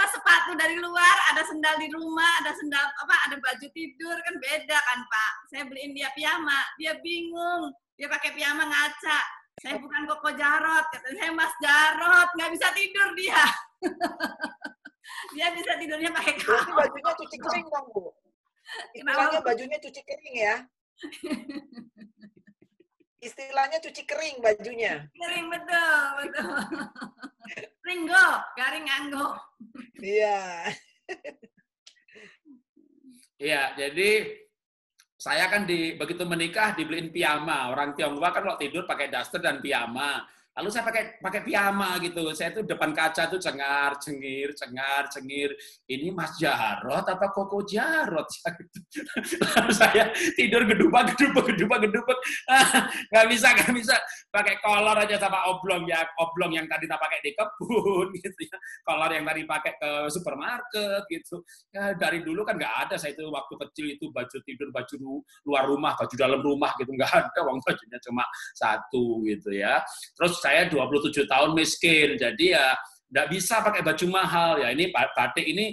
sepatu dari luar, ada sendal di rumah, ada baju tidur, kan beda kan Pak. Saya beliin dia piyama, dia bingung, dia pakai piyama ngaca. Saya bukan Koko Jarod, katanya saya Mas Jarod, nggak bisa tidur dia. Dia bisa tidurnya pakai kaos. Bajunya cuci kering dong Bu. Istilahnya bajunya cuci kering ya. Istilahnya cuci kering bajunya. Kering betul. Ringgo, garing anggo. Iya. Iya, jadi saya kan begitu menikah dibeliin piyama. Orang Tionghoa kan kalau tidur pakai daster dan piyama. Lalu saya pakai piyama gitu. Saya tuh depan kaca tuh cengar cengir. Ini Mas Jarod apa Koko Jarod? Lalu saya tidur gedubak. Nggak bisa pakai kolor aja sama oblong yang tadi tak pakai di kebun gitu ya. Kolor yang tadi pakai ke supermarket gitu. Ya dari dulu kan nggak ada saya itu waktu kecil itu baju tidur, baju luar rumah, baju dalam rumah gitu nggak ada. Bajunya cuma satu gitu ya. Terus saya 27 tahun miskin, jadi ya nggak bisa pakai baju mahal. Ya ini batik ini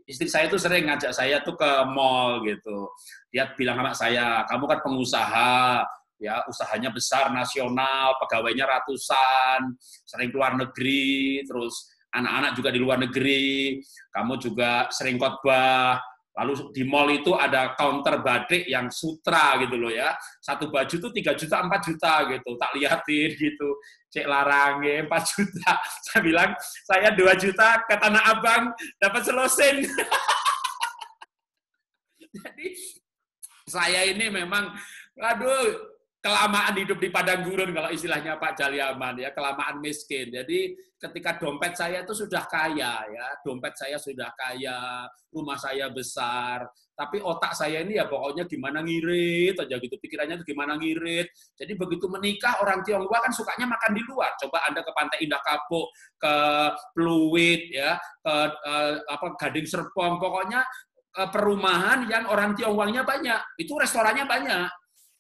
istri saya tuh sering ngajak saya tuh ke mall gitu. Dia bilang sama saya, kamu kan pengusaha, ya usahanya besar, nasional, pegawainya ratusan, sering keluar negeri, terus anak-anak juga di luar negeri, kamu juga sering khotbah. Lalu di mall itu ada counter batik yang sutra gitu loh ya. Satu baju tuh 3 juta, 4 juta gitu. Tak liatin gitu. Cek larangnya 4 juta. Saya bilang, saya 2 juta ke Tanah Abang dapat selosin. Jadi saya ini memang, aduh, kelamaan hidup di padang gurun kalau istilahnya Pak Jaliaman ya, kelamaan miskin. Jadi ketika dompet saya itu sudah kaya ya, dompet saya sudah kaya, rumah saya besar, tapi otak saya ini ya pokoknya gimana ngirit aja gitu, pikirannya itu gimana ngirit. Jadi begitu menikah orang Tionghoa kan sukanya makan di luar. Coba Anda ke Pantai Indah Kapuk, ke Pluit ya, ke Gading Serpong, pokoknya perumahan yang orang Tionghoanya banyak, itu restorannya banyak.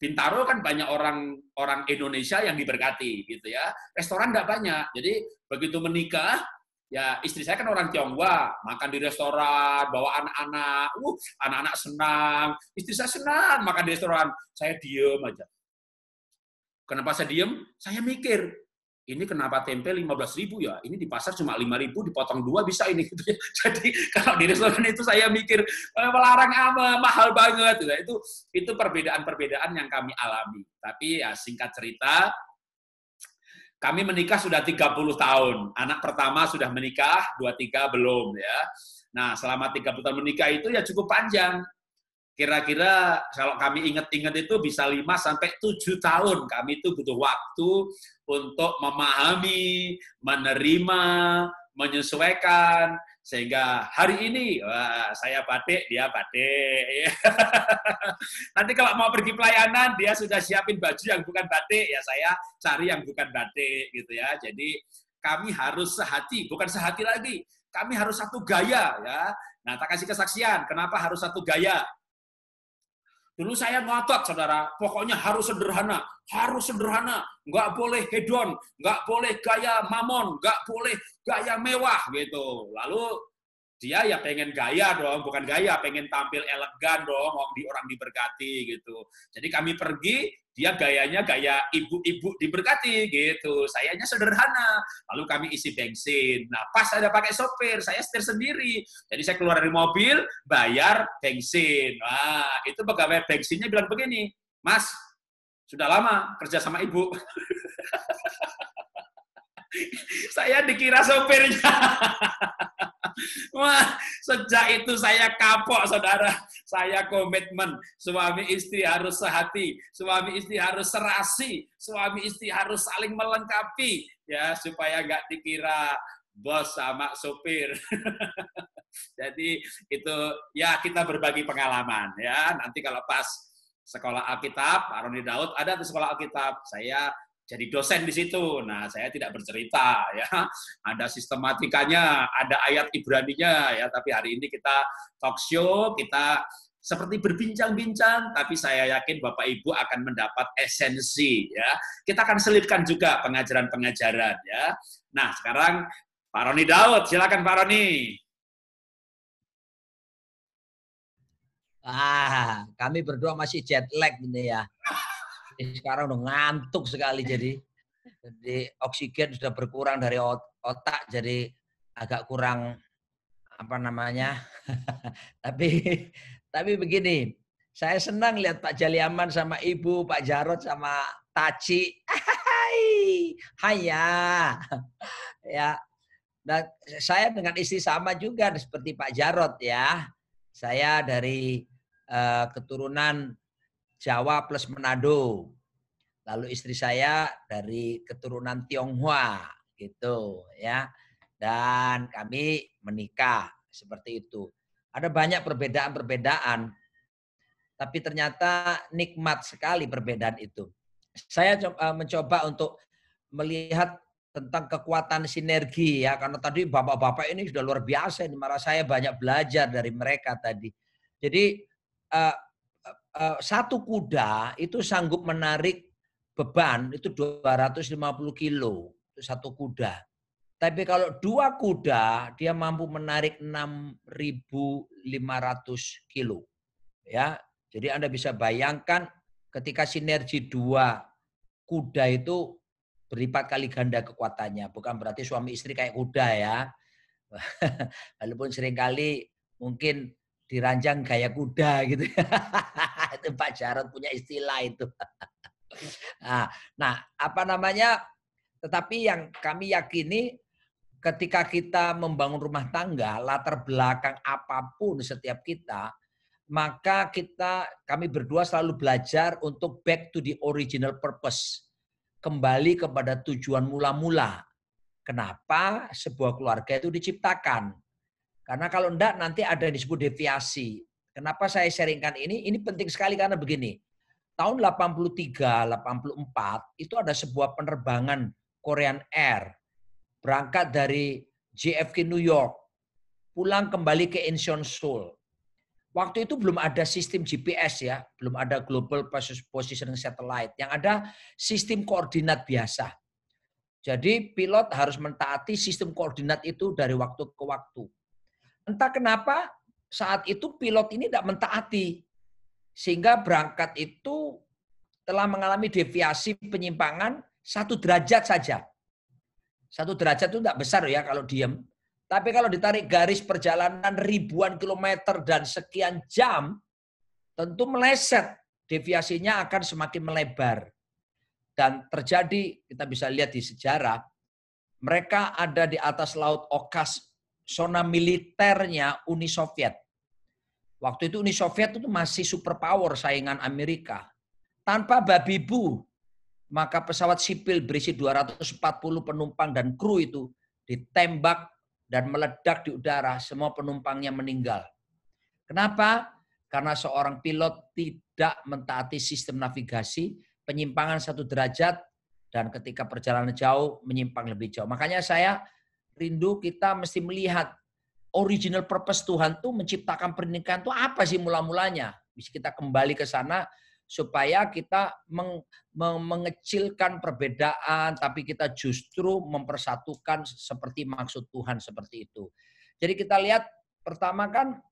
Bintaro kan banyak orang Indonesia yang diberkati gitu ya. Restoran nggak banyak. Jadi begitu menikah, ya istri saya kan orang Tionghoa, makan di restoran, bawa anak-anak, anak-anak senang, istri saya senang makan di restoran. Saya diem aja. Kenapa saya diem? Saya mikir, ini kenapa tempe 15.000 ya? Ini di pasar cuma 5.000, dipotong 2 bisa ini. Gitu ya. Jadi kalau di restoran itu saya mikir melarang apa, mahal banget. Itu perbedaan-perbedaan yang kami alami. Tapi ya singkat cerita, kami menikah sudah 30 tahun. Anak pertama sudah menikah, 2-3 belum ya. Nah selama 30 tahun menikah itu ya cukup panjang. Kira-kira kalau kami ingat-ingat itu bisa 5-7 tahun. Kami itu butuh waktu untuk memahami, menerima, menyesuaikan. Sehingga hari ini, wah, saya batik, dia batik. Nanti kalau mau pergi pelayanan, dia sudah siapin baju yang bukan batik, ya saya cari yang bukan batik. Gitu ya. Jadi kami harus sehati, bukan sehati lagi. Kami harus satu gaya. Ya. Nah, tak kasih kesaksian, kenapa harus satu gaya? Dulu saya ngotot, saudara, pokoknya harus sederhana, nggak boleh hedon, nggak boleh gaya mamon, nggak boleh gaya mewah, gitu. Lalu dia ya pengen gaya dong, bukan gaya, pengen tampil elegan dong, orang diberkati, gitu. Jadi kami pergi, dia gayanya gaya ibu-ibu diberkati, gitu. Sayanya sederhana, lalu kami isi bensin. Nah, pas ada pakai sopir, saya setir sendiri. Jadi saya keluar dari mobil, bayar bensin. Wah, itu pegawai bensinnya bilang begini, Mas, sudah lama kerja sama ibu. Saya dikira sopirnya. Wah, sejak itu saya kapok, saudara. Saya komitmen, suami istri harus sehati, suami istri harus serasi, suami istri harus saling melengkapi, ya supaya nggak dikira bos sama sopir. Jadi itu ya kita berbagi pengalaman ya. Nanti kalau pas sekolah Alkitab, Pak Roni Daud ada di sekolah Alkitab, saya jadi dosen di situ. Nah, saya tidak bercerita ya. Ada sistematikanya, ada ayat Ibraninya ya, tapi hari ini kita talk show, kita seperti berbincang-bincang, tapi saya yakin Bapak Ibu akan mendapat esensi ya. Kita akan selipkan juga pengajaran-pengajaran ya. Nah, sekarang Pak Roni Daud, silakan Pak Roni. Kami berdua masih jet lag ini ya. Sekarang udah ngantuk sekali jadi oksigen sudah berkurang dari otak jadi agak kurang apa namanya. tapi begini, saya senang lihat Pak Jaliaman sama Ibu, Pak Jarod sama Taci. Haya. Ya. Dan saya dengan istri sama juga seperti Pak Jarod ya. Saya dari keturunan Jawa plus Manado. Lalu istri saya dari keturunan Tionghoa gitu ya. Dan kami menikah seperti itu. Ada banyak perbedaan-perbedaan. Tapi ternyata nikmat sekali perbedaan itu. Saya mencoba untuk melihat tentang kekuatan sinergi ya, karena tadi bapak-bapak ini sudah luar biasa, ini malah saya banyak belajar dari mereka tadi. Jadi satu kuda itu sanggup menarik beban itu 250 kilo, itu satu kuda. Tapi kalau 2 kuda, dia mampu menarik 6.500 kilo. Ya, jadi Anda bisa bayangkan ketika sinergi 2 kuda itu berlipat kali ganda kekuatannya. Bukan berarti suami istri kayak kuda ya. Walaupun seringkali mungkin diranjang gaya kuda gitu. Itu Pak Jarod punya istilah itu. Nah, apa namanya? Tetapi yang kami yakini ketika kita membangun rumah tangga, latar belakang apapun setiap kita, maka kami berdua selalu belajar untuk back to the original purpose. Kembali kepada tujuan mula-mula. Kenapa sebuah keluarga itu diciptakan? Karena kalau enggak nanti ada yang disebut deviasi. Kenapa saya sharingkan ini? Ini penting sekali karena begini. Tahun 83, 84 itu ada sebuah penerbangan Korean Air. Berangkat dari JFK New York, pulang kembali ke Incheon Seoul. Waktu itu belum ada sistem GPS ya, belum ada Global Positioning Satellite. Yang ada sistem koordinat biasa. Jadi pilot harus mentaati sistem koordinat itu dari waktu ke waktu. Entah kenapa saat itu pilot ini tidak mentaati. Sehingga berangkat itu telah mengalami deviasi penyimpangan 1 derajat saja. 1 derajat itu tidak besar ya kalau diam. Tapi kalau ditarik garis perjalanan ribuan kilometer dan sekian jam, tentu meleset. Deviasinya akan semakin melebar. Dan terjadi, kita bisa lihat di sejarah, mereka ada di atas Laut Okhotsk, zona militernya Uni Soviet. Waktu itu Uni Soviet itu masih superpower saingan Amerika. Tanpa babi bu, maka pesawat sipil berisi 240 penumpang dan kru itu ditembak dan meledak di udara, semua penumpangnya meninggal. Kenapa? Karena seorang pilot tidak mentaati sistem navigasi, penyimpangan 1 derajat, dan ketika perjalanan jauh, menyimpang lebih jauh. Makanya saya rindu kita mesti melihat original purpose Tuhan tuh menciptakan pernikahan itu apa sih mula-mulanya. Bisa kita kembali ke sana, supaya kita mengecilkan perbedaan, tapi kita justru mempersatukan seperti maksud Tuhan seperti itu. Jadi kita lihat pertama kan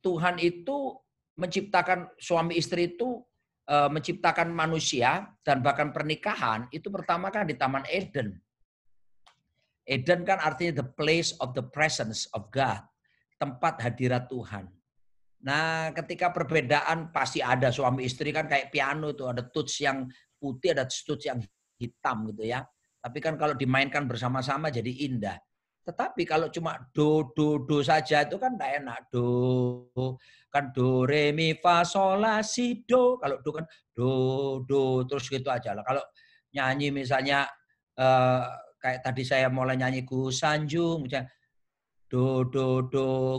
Tuhan itu menciptakan suami istri itu, menciptakan manusia dan bahkan pernikahan itu pertama kan di Taman Eden. Eden kan artinya the place of the presence of God, tempat hadirat Tuhan. Nah, ketika perbedaan pasti ada, suami istri kan kayak piano itu, ada touch yang putih, ada touch yang hitam gitu ya. Tapi kan kalau dimainkan bersama-sama jadi indah. Tetapi kalau cuma do saja itu kan enggak enak. Do kan do re mi fa sol la si do. Kalau do kan do terus gitu aja lah. Kalau nyanyi misalnya kayak tadi saya mulai nyanyi ku sanjung misalnya do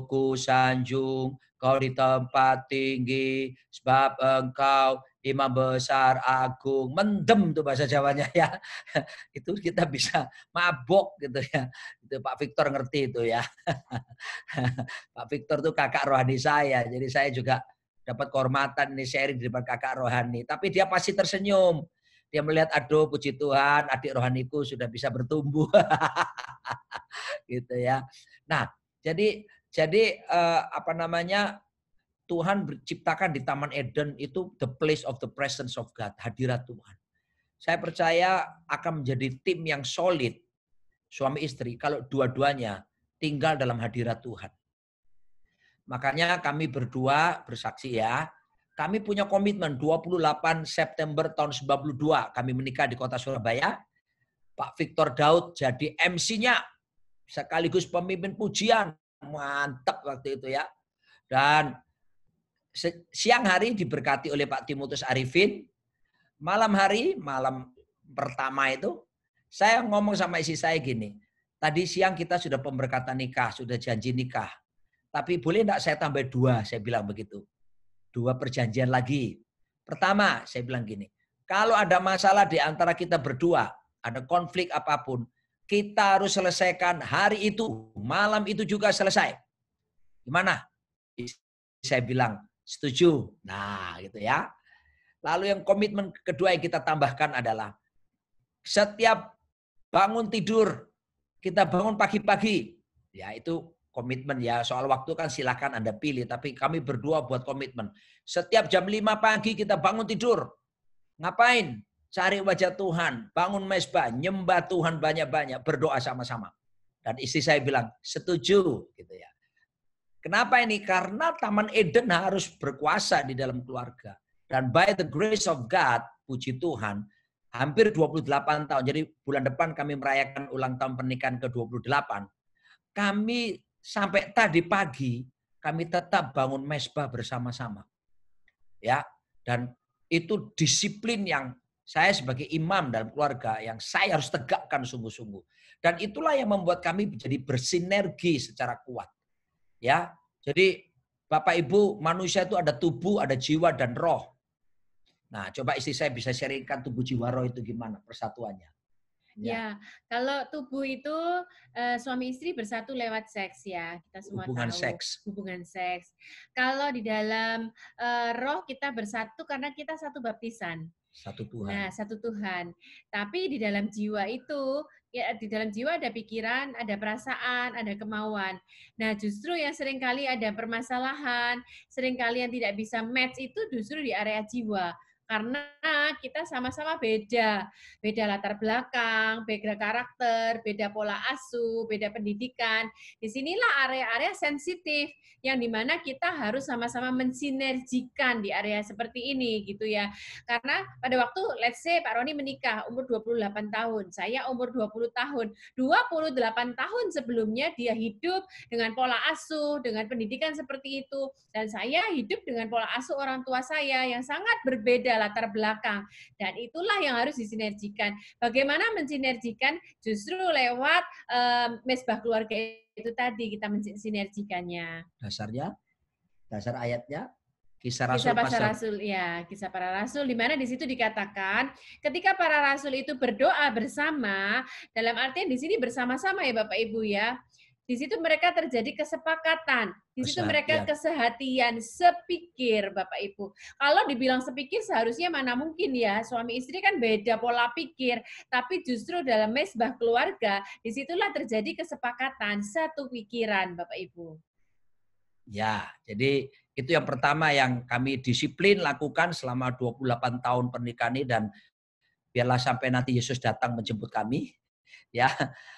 ku sanjung kau di tempat tinggi sebab engkau imam besar agung, mendem tuh bahasa Jawanya ya. Itu kita bisa mabok gitu ya. Itu Pak Victor ngerti itu ya. Pak Victor tuh kakak rohani saya. Jadi saya juga dapat kehormatan ini sharing di depan kakak rohani. Tapi dia pasti tersenyum. Dia melihat, aduh puji Tuhan, adik rohaniku sudah bisa bertumbuh. Gitu ya. Nah, jadi apa namanya, Tuhan menciptakan di Taman Eden itu the place of the presence of God, hadirat Tuhan. Saya percaya akan menjadi tim yang solid, suami istri, kalau dua-duanya tinggal dalam hadirat Tuhan. Makanya kami berdua bersaksi ya, kami punya komitmen 28 September tahun 92, kami menikah di kota Surabaya. Pak Victor Daud jadi MC-nya, sekaligus pemimpin pujian. Mantap waktu itu ya. Dan siang hari diberkati oleh Pak Timotius Arifin. Malam hari, malam pertama itu, saya ngomong sama istri saya gini, tadi siang kita sudah pemberkatan nikah, sudah janji nikah. Tapi boleh enggak saya tambah 2, saya bilang begitu. 2 perjanjian lagi. Pertama, saya bilang gini, kalau ada masalah di antara kita berdua, ada konflik apapun, kita harus selesaikan hari itu, malam itu juga selesai. Gimana? Saya bilang, setuju. Nah, gitu ya. Lalu yang komitmen kedua yang kita tambahkan adalah setiap bangun tidur, kita bangun pagi-pagi. Ya itu komitmen ya. Soal waktu kan silakan Anda pilih. Tapi kami berdua buat komitmen. Setiap jam 5 pagi kita bangun tidur. Ngapain? Cari wajah Tuhan. Bangun mezbah. Nyembah Tuhan banyak-banyak. Berdoa sama-sama. Dan istri saya bilang, setuju. Gitu ya. Kenapa ini? Karena Taman Eden harus berkuasa di dalam keluarga. Dan by the grace of God, puji Tuhan, hampir 28 tahun. Jadi bulan depan kami merayakan ulang tahun pernikahan ke-28. Kami sampai tadi pagi, kami tetap bangun mezbah bersama-sama. Ya, dan itu disiplin yang saya sebagai imam dalam keluarga yang saya harus tegakkan sungguh-sungguh. Dan itulah yang membuat kami menjadi bersinergi secara kuat. Ya, jadi Bapak Ibu, manusia itu ada tubuh, ada jiwa dan roh. Nah, coba istri saya bisa sharingkan tubuh jiwa roh itu gimana persatuannya. Ya, kalau tubuh itu suami istri bersatu lewat seks ya, kita semua hubungan tahu. Seks. Hubungan seks. Kalau di dalam roh kita bersatu karena kita satu baptisan. Satu Tuhan. Nah, satu Tuhan. Tapi di dalam jiwa itu, ya di dalam jiwa ada pikiran, ada perasaan, ada kemauan. Nah, justru yang seringkali ada permasalahan, seringkali yang tidak bisa match itu justru di area jiwa. Karena kita sama-sama beda latar belakang, beda karakter, beda pola asuh, beda pendidikan. Disinilah area-area sensitif yang dimana kita harus sama-sama mensinergikan di area seperti ini gitu ya. Karena pada waktu let's say Pak Roni menikah umur 28 tahun, saya umur 20 tahun. 28 tahun sebelumnya dia hidup dengan pola asuh, dengan pendidikan seperti itu. Dan saya hidup dengan pola asuh orang tua saya yang sangat berbeda latar belakang, dan itulah yang harus disinergikan. Bagaimana mensinergikan? Justru lewat mezbah keluarga itu tadi kita mensinergikannya. Dasarnya, dasar ayatnya Kisah Rasul ya, Kisah Para Rasul, di mana di situ dikatakan ketika para rasul itu berdoa bersama, dalam artian di sini bersama-sama ya Bapak Ibu ya. Di situ mereka terjadi kesepakatan, di situ mereka kesehatian, sepikir Bapak Ibu. Kalau dibilang sepikir seharusnya mana mungkin ya, suami istri kan beda pola pikir, tapi justru dalam mezbah keluarga, disitulah terjadi kesepakatan, satu pikiran Bapak Ibu. Ya, jadi itu yang pertama yang kami disiplin lakukan selama 28 tahun pernikahan ini, dan biarlah sampai nanti Yesus datang menjemput kami. Ya.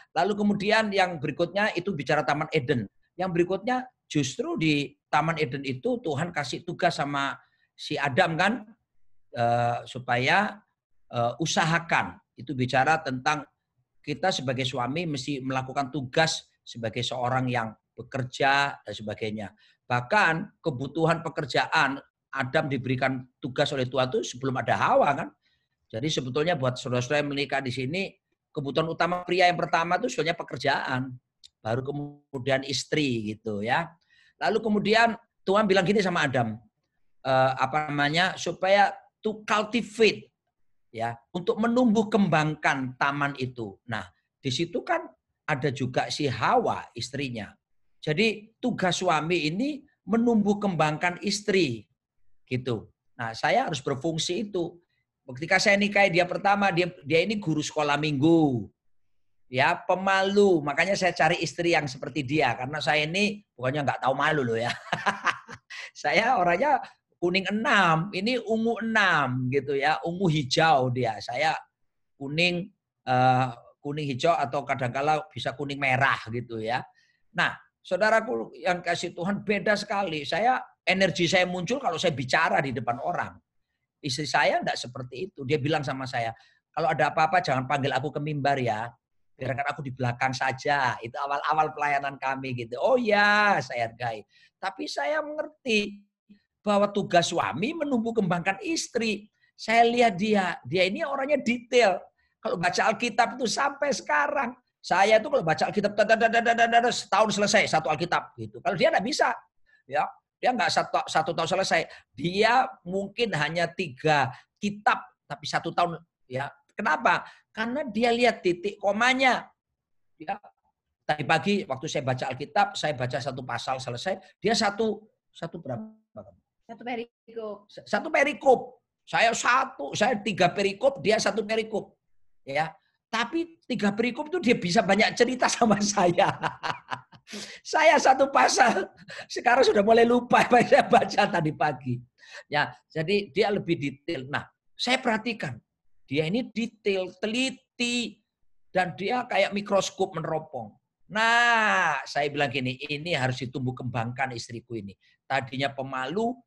Lalu kemudian yang berikutnya itu bicara Taman Eden. Yang berikutnya justru di Taman Eden itu Tuhan kasih tugas sama si Adam kan, supaya usahakan. Itu bicara tentang kita sebagai suami mesti melakukan tugas sebagai seorang yang bekerja dan sebagainya. Bahkan kebutuhan pekerjaan Adam diberikan tugas oleh Tuhan itu sebelum ada Hawa kan. Jadi sebetulnya buat saudara-saudara yang menikah di sini, kebutuhan utama pria yang pertama itu sebenarnya pekerjaan, baru kemudian istri gitu ya. Lalu kemudian Tuhan bilang gini sama Adam, supaya to cultivate ya, untuk menumbuh kembangkan taman itu. Nah, di situ kan ada juga si Hawa istrinya. Jadi tugas suami ini menumbuh kembangkan istri gitu. Nah, saya harus berfungsi itu. Ketika saya nikahi dia pertama, dia ini guru sekolah minggu. Ya, pemalu. Makanya saya cari istri yang seperti dia. Karena saya ini bukannya nggak tahu malu loh ya. Saya orangnya kuning 6, ini ungu 6 gitu ya. Ungu hijau dia. Saya kuning hijau atau kadang-kala bisa kuning merah gitu ya. Nah, saudaraku yang kasih Tuhan, beda sekali. Energi saya muncul kalau saya bicara di depan orang. Istri saya enggak seperti itu. Dia bilang sama saya, kalau ada apa-apa jangan panggil aku ke mimbar ya. Biarkan aku di belakang saja. Itu awal-awal pelayanan kami gitu. Oh ya, saya hargai. Tapi saya mengerti bahwa tugas suami menumbuh kembangkan istri. Saya lihat dia ini orangnya detail. Kalau baca Alkitab itu sampai sekarang. Saya itu kalau baca Alkitab setahun selesai satu Alkitab gitu. Kalau dia enggak bisa. Ya. Dia enggak satu tahun selesai. Dia mungkin hanya 3 kitab, tapi 1 tahun. Ya, kenapa? Karena dia lihat titik komanya. Ya, tadi pagi waktu saya baca Alkitab, saya baca 1 pasal selesai. Dia satu berapa? 1 perikop. 1 perikop. Saya 3 perikop, dia 1 perikop. Ya, Tapi 3 perikop itu dia bisa banyak cerita sama saya. Saya 1 pasal, sekarang sudah mulai lupa apa yang saya baca tadi pagi. Ya, jadi dia lebih detail. Nah, saya perhatikan, dia ini detail, teliti, dan dia kayak mikroskop meneropong. Nah, saya bilang gini, ini harus ditumbuh kembangkan istriku ini. Tadinya pemalu,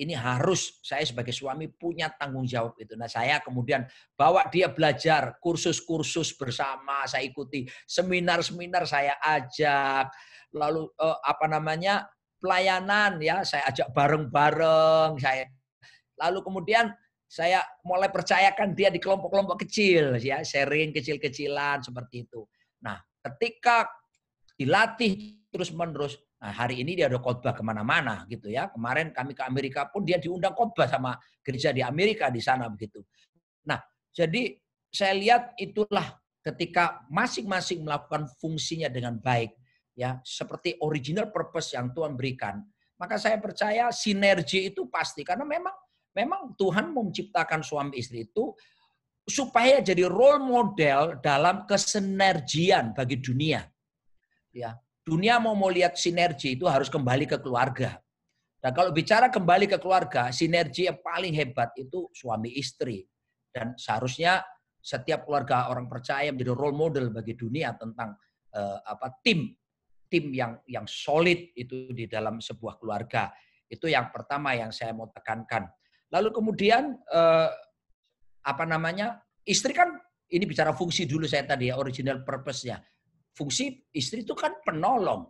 ini harus saya sebagai suami punya tanggung jawab itu. Nah, saya kemudian bawa dia belajar kursus-kursus bersama, saya ikuti seminar-seminar saya ajak, lalu pelayanan ya saya ajak bareng-bareng saya. Lalu kemudian saya mulai percayakan dia di kelompok-kelompok kecil ya, sharing kecil-kecilan seperti itu. Nah, ketika dilatih terus-menerus, nah, hari ini dia ada khotbah kemana-mana gitu ya. Kemarin kami ke Amerika pun dia diundang khotbah sama gereja di Amerika di sana begitu. Nah, jadi saya lihat itulah ketika masing-masing melakukan fungsinya dengan baik ya, seperti original purpose yang Tuhan berikan. Maka saya percaya sinergi itu pasti karena memang Tuhan menciptakan suami istri itu supaya jadi role model dalam kesinergian bagi dunia. Ya. Dunia mau lihat sinergi itu harus kembali ke keluarga. Dan kalau bicara kembali ke keluarga, sinergi yang paling hebat itu suami istri. Dan seharusnya setiap keluarga orang percaya menjadi role model bagi dunia tentang tim yang solid itu di dalam sebuah keluarga. Itu yang pertama yang saya mau tekankan. Lalu kemudian istri kan ini bicara fungsi dulu saya tadi ya, original purpose-nya. Fungsi istri itu kan penolong.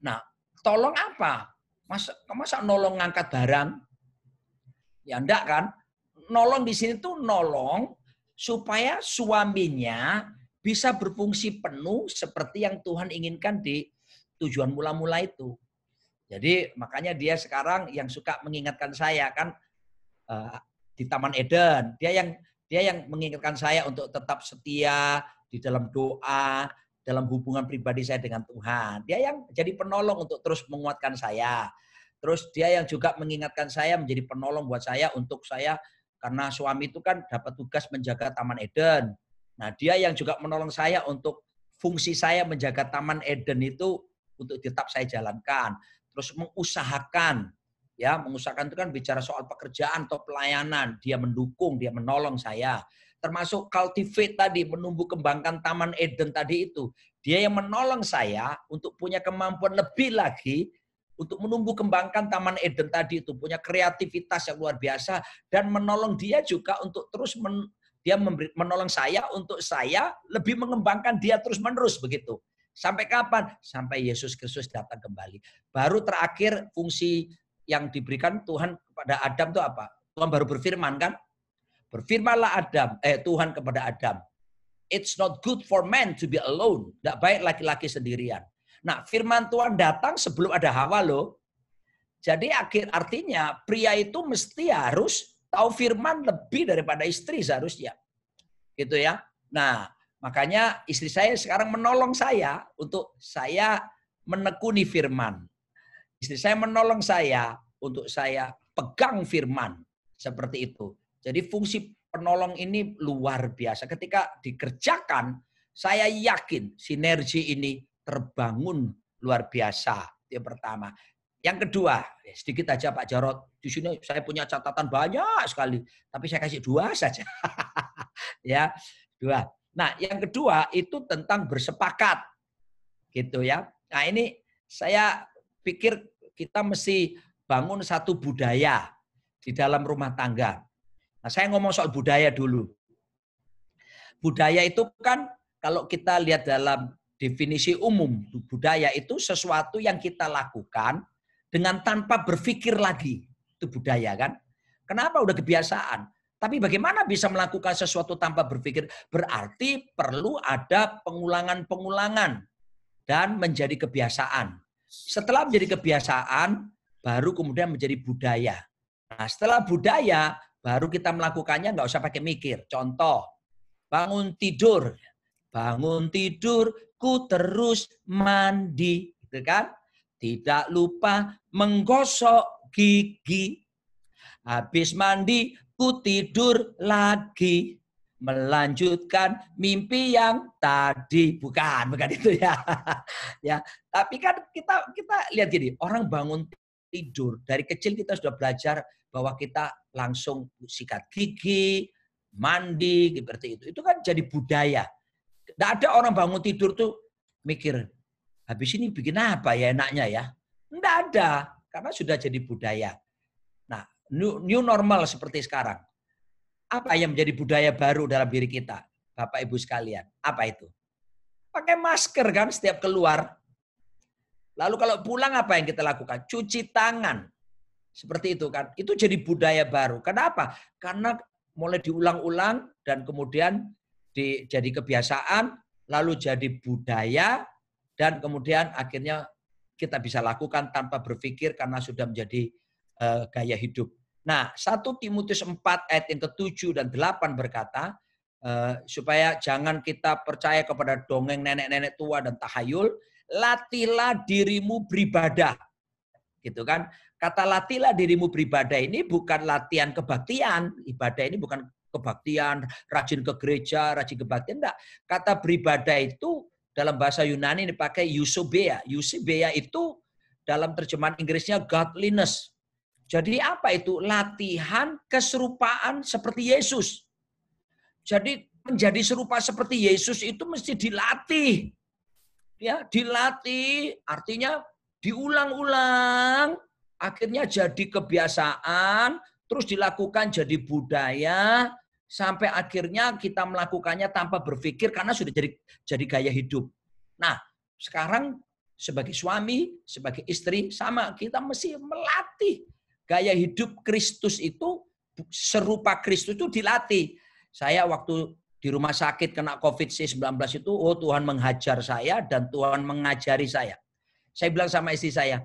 Nah, tolong apa? Masa nolong ngangkat barang? Ya enggak kan? Nolong di sini tuh nolong supaya suaminya bisa berfungsi penuh seperti yang Tuhan inginkan di tujuan mula-mula itu. Jadi makanya dia sekarang yang suka mengingatkan saya kan di Taman Eden. Dia yang mengingatkan saya untuk tetap setia di dalam doa, dalam hubungan pribadi saya dengan Tuhan. Dia yang jadi penolong untuk terus menguatkan saya. Terus dia yang juga mengingatkan saya menjadi penolong buat saya untuk saya, karena suami itu kan dapat tugas menjaga Taman Eden. Nah, dia yang juga menolong saya untuk fungsi saya menjaga Taman Eden itu untuk tetap saya jalankan. Terus mengusahakan itu kan bicara soal pekerjaan atau pelayanan. Dia mendukung, dia menolong saya. Termasuk cultivate tadi, menumbuh kembangkan Taman Eden tadi itu. Dia yang menolong saya untuk punya kemampuan lebih lagi untuk menumbuh kembangkan Taman Eden tadi itu. Punya kreativitas yang luar biasa. Dan menolong dia juga untuk terus menolong saya untuk saya lebih mengembangkan dia terus-menerus begitu. Sampai kapan? Sampai Yesus Kristus datang kembali. Baru terakhir fungsi yang diberikan Tuhan kepada Adam itu apa? Tuhan baru berfirman kan? Berfirmanlah Tuhan kepada Adam, it's not good for man to be alone. Tidak baik laki-laki sendirian. Nah, firman Tuhan datang sebelum ada Hawa loh. Jadi artinya pria itu mesti harus tahu firman lebih daripada istri seharusnya. Gitu ya. Nah, makanya istri saya sekarang menolong saya untuk saya menekuni firman. Istri saya menolong saya untuk saya pegang firman. Seperti itu. Jadi fungsi penolong ini luar biasa. Ketika dikerjakan, saya yakin sinergi ini terbangun luar biasa. Yang pertama. Yang kedua, sedikit aja Pak Jarod. Di sini saya punya catatan banyak sekali. Tapi saya kasih 2 saja. Ya, 2. Nah, yang kedua itu tentang bersepakat. Gitu ya. Nah, ini saya pikir kita mesti bangun satu budaya di dalam rumah tangga. Nah, saya ngomong soal budaya dulu. Budaya itu kan kalau kita lihat dalam definisi umum, budaya itu sesuatu yang kita lakukan dengan tanpa berpikir lagi. Itu budaya kan? Kenapa? Udah kebiasaan. Tapi bagaimana bisa melakukan sesuatu tanpa berpikir? Berarti perlu ada pengulangan-pengulangan dan menjadi kebiasaan. Setelah menjadi kebiasaan, baru kemudian menjadi budaya. Nah, setelah budaya, baru kita melakukannya nggak usah pakai mikir. Contoh, bangun tidur ku terus mandi, gitu kan? Tidak lupa menggosok gigi. Habis mandi ku tidur lagi. melanjutkan mimpi yang tadi. Bukan itu ya. Ya, tapi kan kita lihat gini, orang bangun tidur dari kecil kita sudah belajar bahwa kita langsung sikat gigi, mandi seperti itu. Itu kan jadi budaya. Tidak ada orang bangun tidur tuh mikir, habis ini bikin apa ya enaknya ya? Tidak ada, karena sudah jadi budaya. Nah, new normal seperti sekarang. Apa yang menjadi budaya baru dalam diri kita? Bapak Ibu sekalian, apa itu? Pakai masker kan setiap keluar. Lalu kalau pulang apa yang kita lakukan? Cuci tangan. Seperti itu kan. Itu jadi budaya baru. Kenapa? Karena mulai diulang-ulang dan kemudian jadi kebiasaan, lalu jadi budaya, dan kemudian akhirnya kita bisa lakukan tanpa berpikir karena sudah menjadi gaya hidup. Nah, 1 Timotius 4 ayat yang ke-7 dan 8 berkata, supaya jangan kita percaya kepada dongeng nenek-nenek tua dan tahayul, latihlah dirimu beribadah. Gitu kan? Kata latihlah dirimu beribadah ini bukan latihan kebaktian. Ibadah ini bukan kebaktian, rajin ke gereja, rajin kebaktian. Enggak. Kata beribadah itu dalam bahasa Yunani dipakai eusebeia. Eusebeia itu dalam terjemahan Inggrisnya godliness. Jadi apa itu? Latihan keserupaan seperti Yesus. Jadi menjadi serupa seperti Yesus itu mesti dilatih. Ya, dilatih artinya diulang-ulang, akhirnya jadi kebiasaan, terus dilakukan jadi budaya, sampai akhirnya kita melakukannya tanpa berpikir karena sudah jadi gaya hidup. Nah, sekarang sebagai suami, sebagai istri, sama kita mesti melatih. Gaya hidup Kristus itu, serupa Kristus itu dilatih. Saya waktu di rumah sakit kena COVID-19 itu, oh Tuhan menghajar saya dan Tuhan mengajari saya. Saya bilang sama istri saya,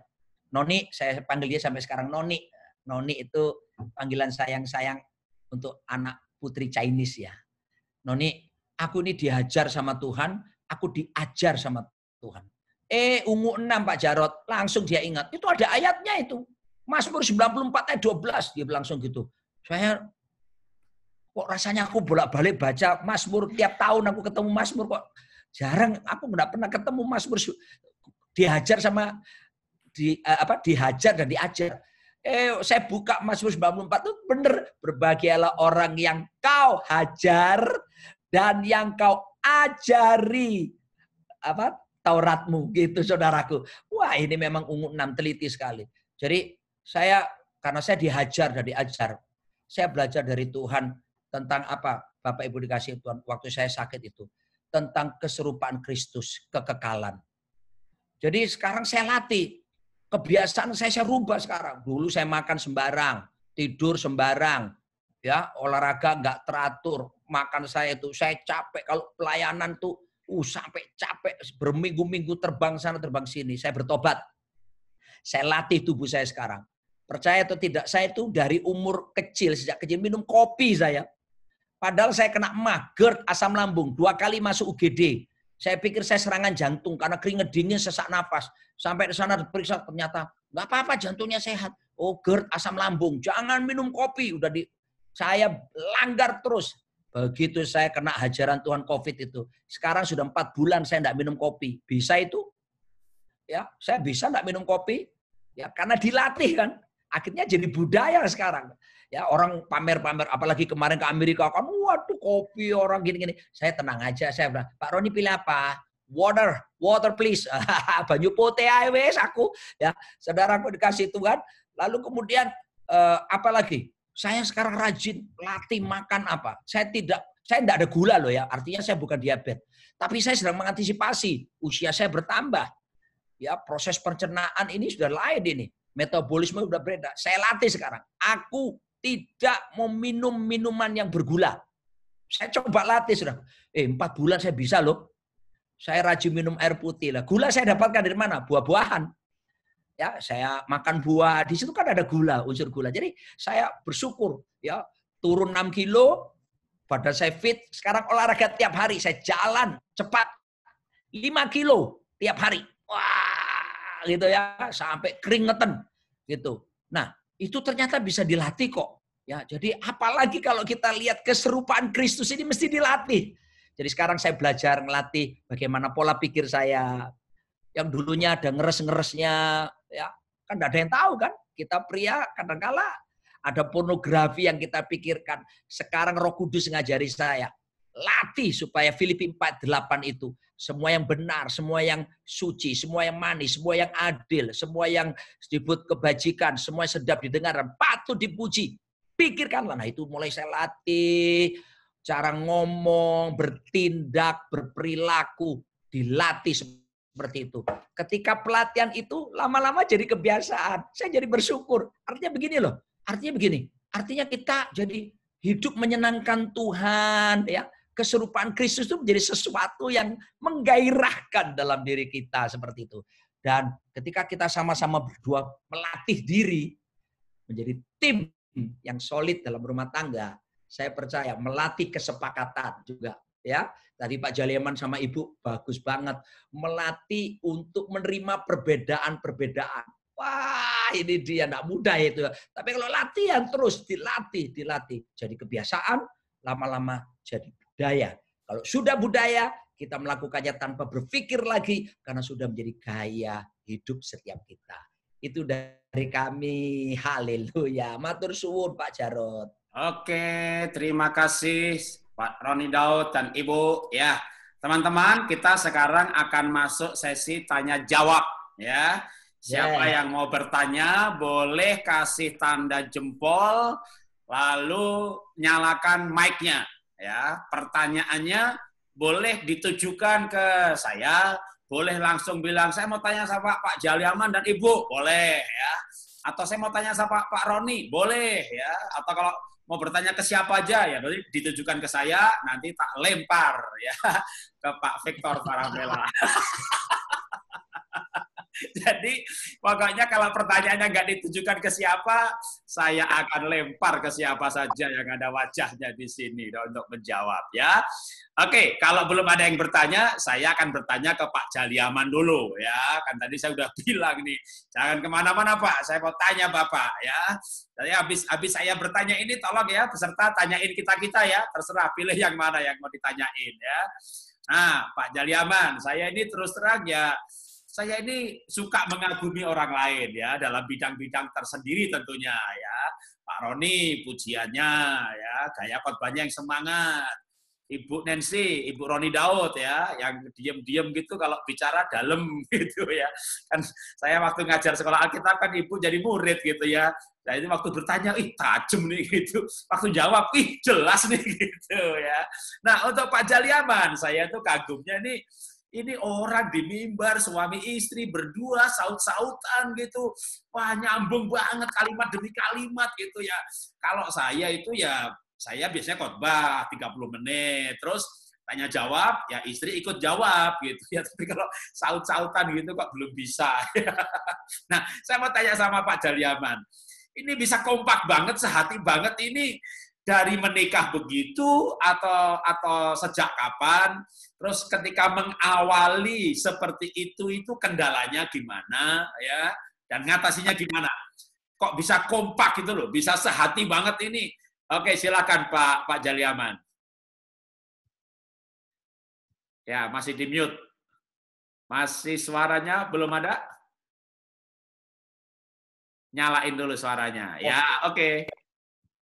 Noni, saya panggil dia sampai sekarang Noni. Noni itu panggilan sayang-sayang untuk anak putri Chinese ya. Noni, aku ini dihajar sama Tuhan, aku diajar sama Tuhan. Ungu 6 Pak Jarot, langsung dia ingat. Itu ada ayatnya itu. Mazmur 94 ayat 12, dia langsung gitu. Saya kok rasanya aku bolak-balik baca Mazmur tiap tahun aku ketemu Mazmur kok jarang, aku enggak pernah ketemu Mazmur dihajar sama dihajar dan diajar. Saya buka Mazmur 94 itu benar, berbahagialah orang yang kau hajar dan yang kau ajari Tauratmu gitu saudaraku. Wah, ini memang ungu 6 teliti sekali. Jadi karena saya dihajar dan diajar, saya belajar dari Tuhan tentang apa, Bapak Ibu dikasih Tuhan, waktu saya sakit itu, tentang keserupaan Kristus, kekekalan. Jadi sekarang saya latih, kebiasaan saya rubah sekarang. Dulu saya makan sembarang, tidur sembarang, ya olahraga nggak teratur, makan saya capek, kalau pelayanan tuh sampai capek, berminggu-minggu terbang sana terbang sini. Saya bertobat, saya latih tubuh saya sekarang. Percaya atau tidak, saya itu dari umur kecil, sejak kecil minum kopi saya. Padahal saya kena GERD, asam lambung, 2 kali masuk UGD. Saya pikir saya serangan jantung karena keringat dingin, sesak napas. Sampai di sana diperiksa, ternyata nggak apa-apa, jantungnya sehat. Oh, GERD, asam lambung, jangan minum kopi. Saya langgar terus. Begitu saya kena hajaran Tuhan COVID itu. Sekarang sudah 4 bulan saya nggak minum kopi. Bisa itu? Ya, saya bisa nggak minum kopi? Ya, karena dilatih kan. Akhirnya jadi budaya sekarang. Ya, orang pamer-pamer, apalagi kemarin ke Amerika kan, waduh kopi orang gini-gini. Saya tenang aja, saya bilang, Pak Roni pilih apa? Water please. Banyu putih aja wes aku. Ya, saudaraku dikasih Tuhan. Lalu kemudian apalagi? Saya sekarang rajin latih makan apa? Saya tidak ada gula loh ya. Artinya saya bukan diabetes. Tapi saya sedang mengantisipasi usia saya bertambah. Ya, proses pencernaan ini sudah lain ini. Metabolisme sudah berbeda. Saya latih sekarang. Aku tidak mau minum minuman yang bergula. Saya coba latih sudah. 4 bulan saya bisa loh. Saya rajin minum air putih lah. Gula saya dapatkan dari mana? Buah-buahan. Ya, saya makan buah. Di situ kan ada gula, unsur gula. Jadi saya bersyukur ya, turun 6 kilo, badan saya fit. Sekarang olahraga tiap hari. Saya jalan cepat 5 kilo tiap hari. Wah, gitu ya, sampai keringetan gitu. Nah, itu ternyata bisa dilatih kok. Ya, jadi apalagi kalau kita lihat keserupaan Kristus ini mesti dilatih. Jadi sekarang saya belajar ngelatih bagaimana pola pikir saya. Yang dulunya ada ngeres-ngeresnya, ya kan tidak ada yang tahu kan. Kita pria kadang-kala ada pornografi yang kita pikirkan. Sekarang Roh Kudus ngajari saya. Latih supaya Filipi 4:8 itu. Semua yang benar, semua yang suci, semua yang manis, semua yang adil, semua yang disebut kebajikan, semua yang sedap didengar, patut dipuji. Pikirkanlah. Nah itu mulai saya latih. Cara ngomong, bertindak, berperilaku. Dilatih seperti itu. Ketika pelatihan itu lama-lama jadi kebiasaan. Saya jadi bersyukur. Artinya begini loh. Artinya begini. Artinya kita jadi hidup menyenangkan Tuhan. Ya. Keserupaan Kristus itu menjadi sesuatu yang menggairahkan dalam diri kita seperti itu. Dan ketika kita sama-sama berdua melatih diri menjadi tim yang solid dalam rumah tangga, saya percaya melatih kesepakatan juga. Ya, tadi Pak Jaliaman sama Ibu bagus banget melatih untuk menerima perbedaan-perbedaan. Wah, ini dia enggak mudah itu. Tapi kalau latihan terus dilatih, jadi kebiasaan, lama-lama jadi budaya. Kalau sudah budaya, kita melakukannya tanpa berpikir lagi karena sudah menjadi gaya hidup setiap kita. Itu dari kami. Haleluya. Matur suwun Pak Jarot. Oke, terima kasih Pak Roni Daud dan Ibu. Ya, teman-teman, kita sekarang akan masuk sesi tanya jawab. Ya, siapa yang mau bertanya boleh kasih tanda jempol, lalu nyalakan mic-nya. Ya, pertanyaannya boleh ditujukan ke saya, boleh langsung bilang saya mau tanya sama Pak Jaliaman dan Ibu, boleh ya. Atau saya mau tanya sama Pak Roni, boleh ya. Atau kalau mau bertanya ke siapa aja ya, berarti ditujukan ke saya, nanti tak lempar ya ke Pak Victor Farabella. Jadi pokoknya kalau pertanyaannya nggak ditujukan ke siapa, saya akan lempar ke siapa saja yang ada wajahnya di sini untuk menjawab ya. Oke, kalau belum ada yang bertanya, saya akan bertanya ke Pak Jaliaman dulu ya. Kan tadi saya udah bilang nih, jangan kemana-mana Pak, saya mau tanya Bapak ya. Jadi habis saya bertanya ini, tolong ya peserta tanyain kita ya, terserah pilih yang mana yang mau ditanyain ya. Nah Pak Jaliaman, saya ini terus terang ya, saya ini suka mengagumi orang lain ya dalam bidang-bidang tersendiri tentunya ya. Pak Roni pujiannya ya, gaya khotbahnya yang semangat. Ibu Nancy, Ibu Roni Daud ya, yang diam-diam gitu kalau bicara dalam gitu ya. Kan saya waktu ngajar sekolah Alkitab kan Ibu jadi murid gitu ya. Nah itu waktu bertanya, tajam nih gitu. Waktu jawab, jelas nih gitu ya. Nah untuk Pak Jaliaman, saya tuh kagumnya nih, ini orang di mimbar suami istri berdua saut-sautan gitu. Wah, nyambung banget kalimat demi kalimat gitu ya. Kalau saya itu ya, saya biasanya khotbah 30 menit. Terus tanya jawab, ya istri ikut jawab gitu ya. Tapi kalau saut-sautan gitu kok belum bisa. Nah, saya mau tanya sama Pak Jaliaman. Ini bisa kompak banget, sehati banget ini dari menikah begitu atau sejak kapan? Terus ketika mengawali seperti itu kendalanya gimana ya? Dan ngatasinya gimana? Kok bisa kompak gitu loh, bisa sehati banget ini? Oke, silakan Pak Jaliaman. Ya, masih di mute. Masih suaranya belum ada? Nyalain dulu suaranya. Ya, oke.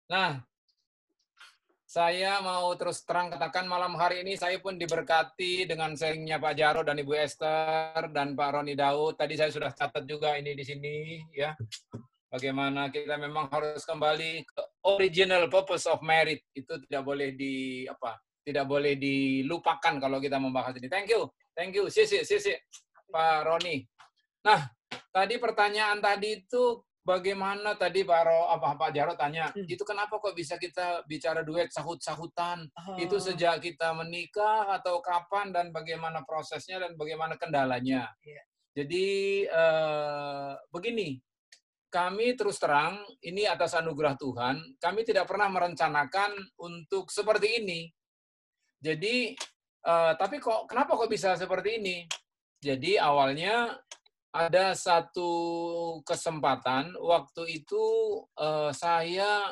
Nah, saya mau terus terang katakan malam hari ini saya pun diberkati dengan sharingnya Pak Jarot dan Ibu Esther dan Pak Roni Daud. Tadi saya sudah catat juga ini di sini ya. Bagaimana kita memang harus kembali ke original purpose of marriage. Itu tidak boleh tidak boleh dilupakan kalau kita membahas ini. Thank you. Sisi Pak Roni. Nah, tadi pertanyaan tadi itu bagaimana tadi Pak Jarot tanya, itu kenapa kok bisa kita bicara duet sahut-sahutan? Itu sejak kita menikah atau kapan dan bagaimana prosesnya dan bagaimana kendalanya? Jadi begini, kami terus terang ini atas anugerah Tuhan, kami tidak pernah merencanakan untuk seperti ini. Jadi tapi kenapa kok bisa seperti ini? Jadi awalnya ada satu kesempatan waktu itu saya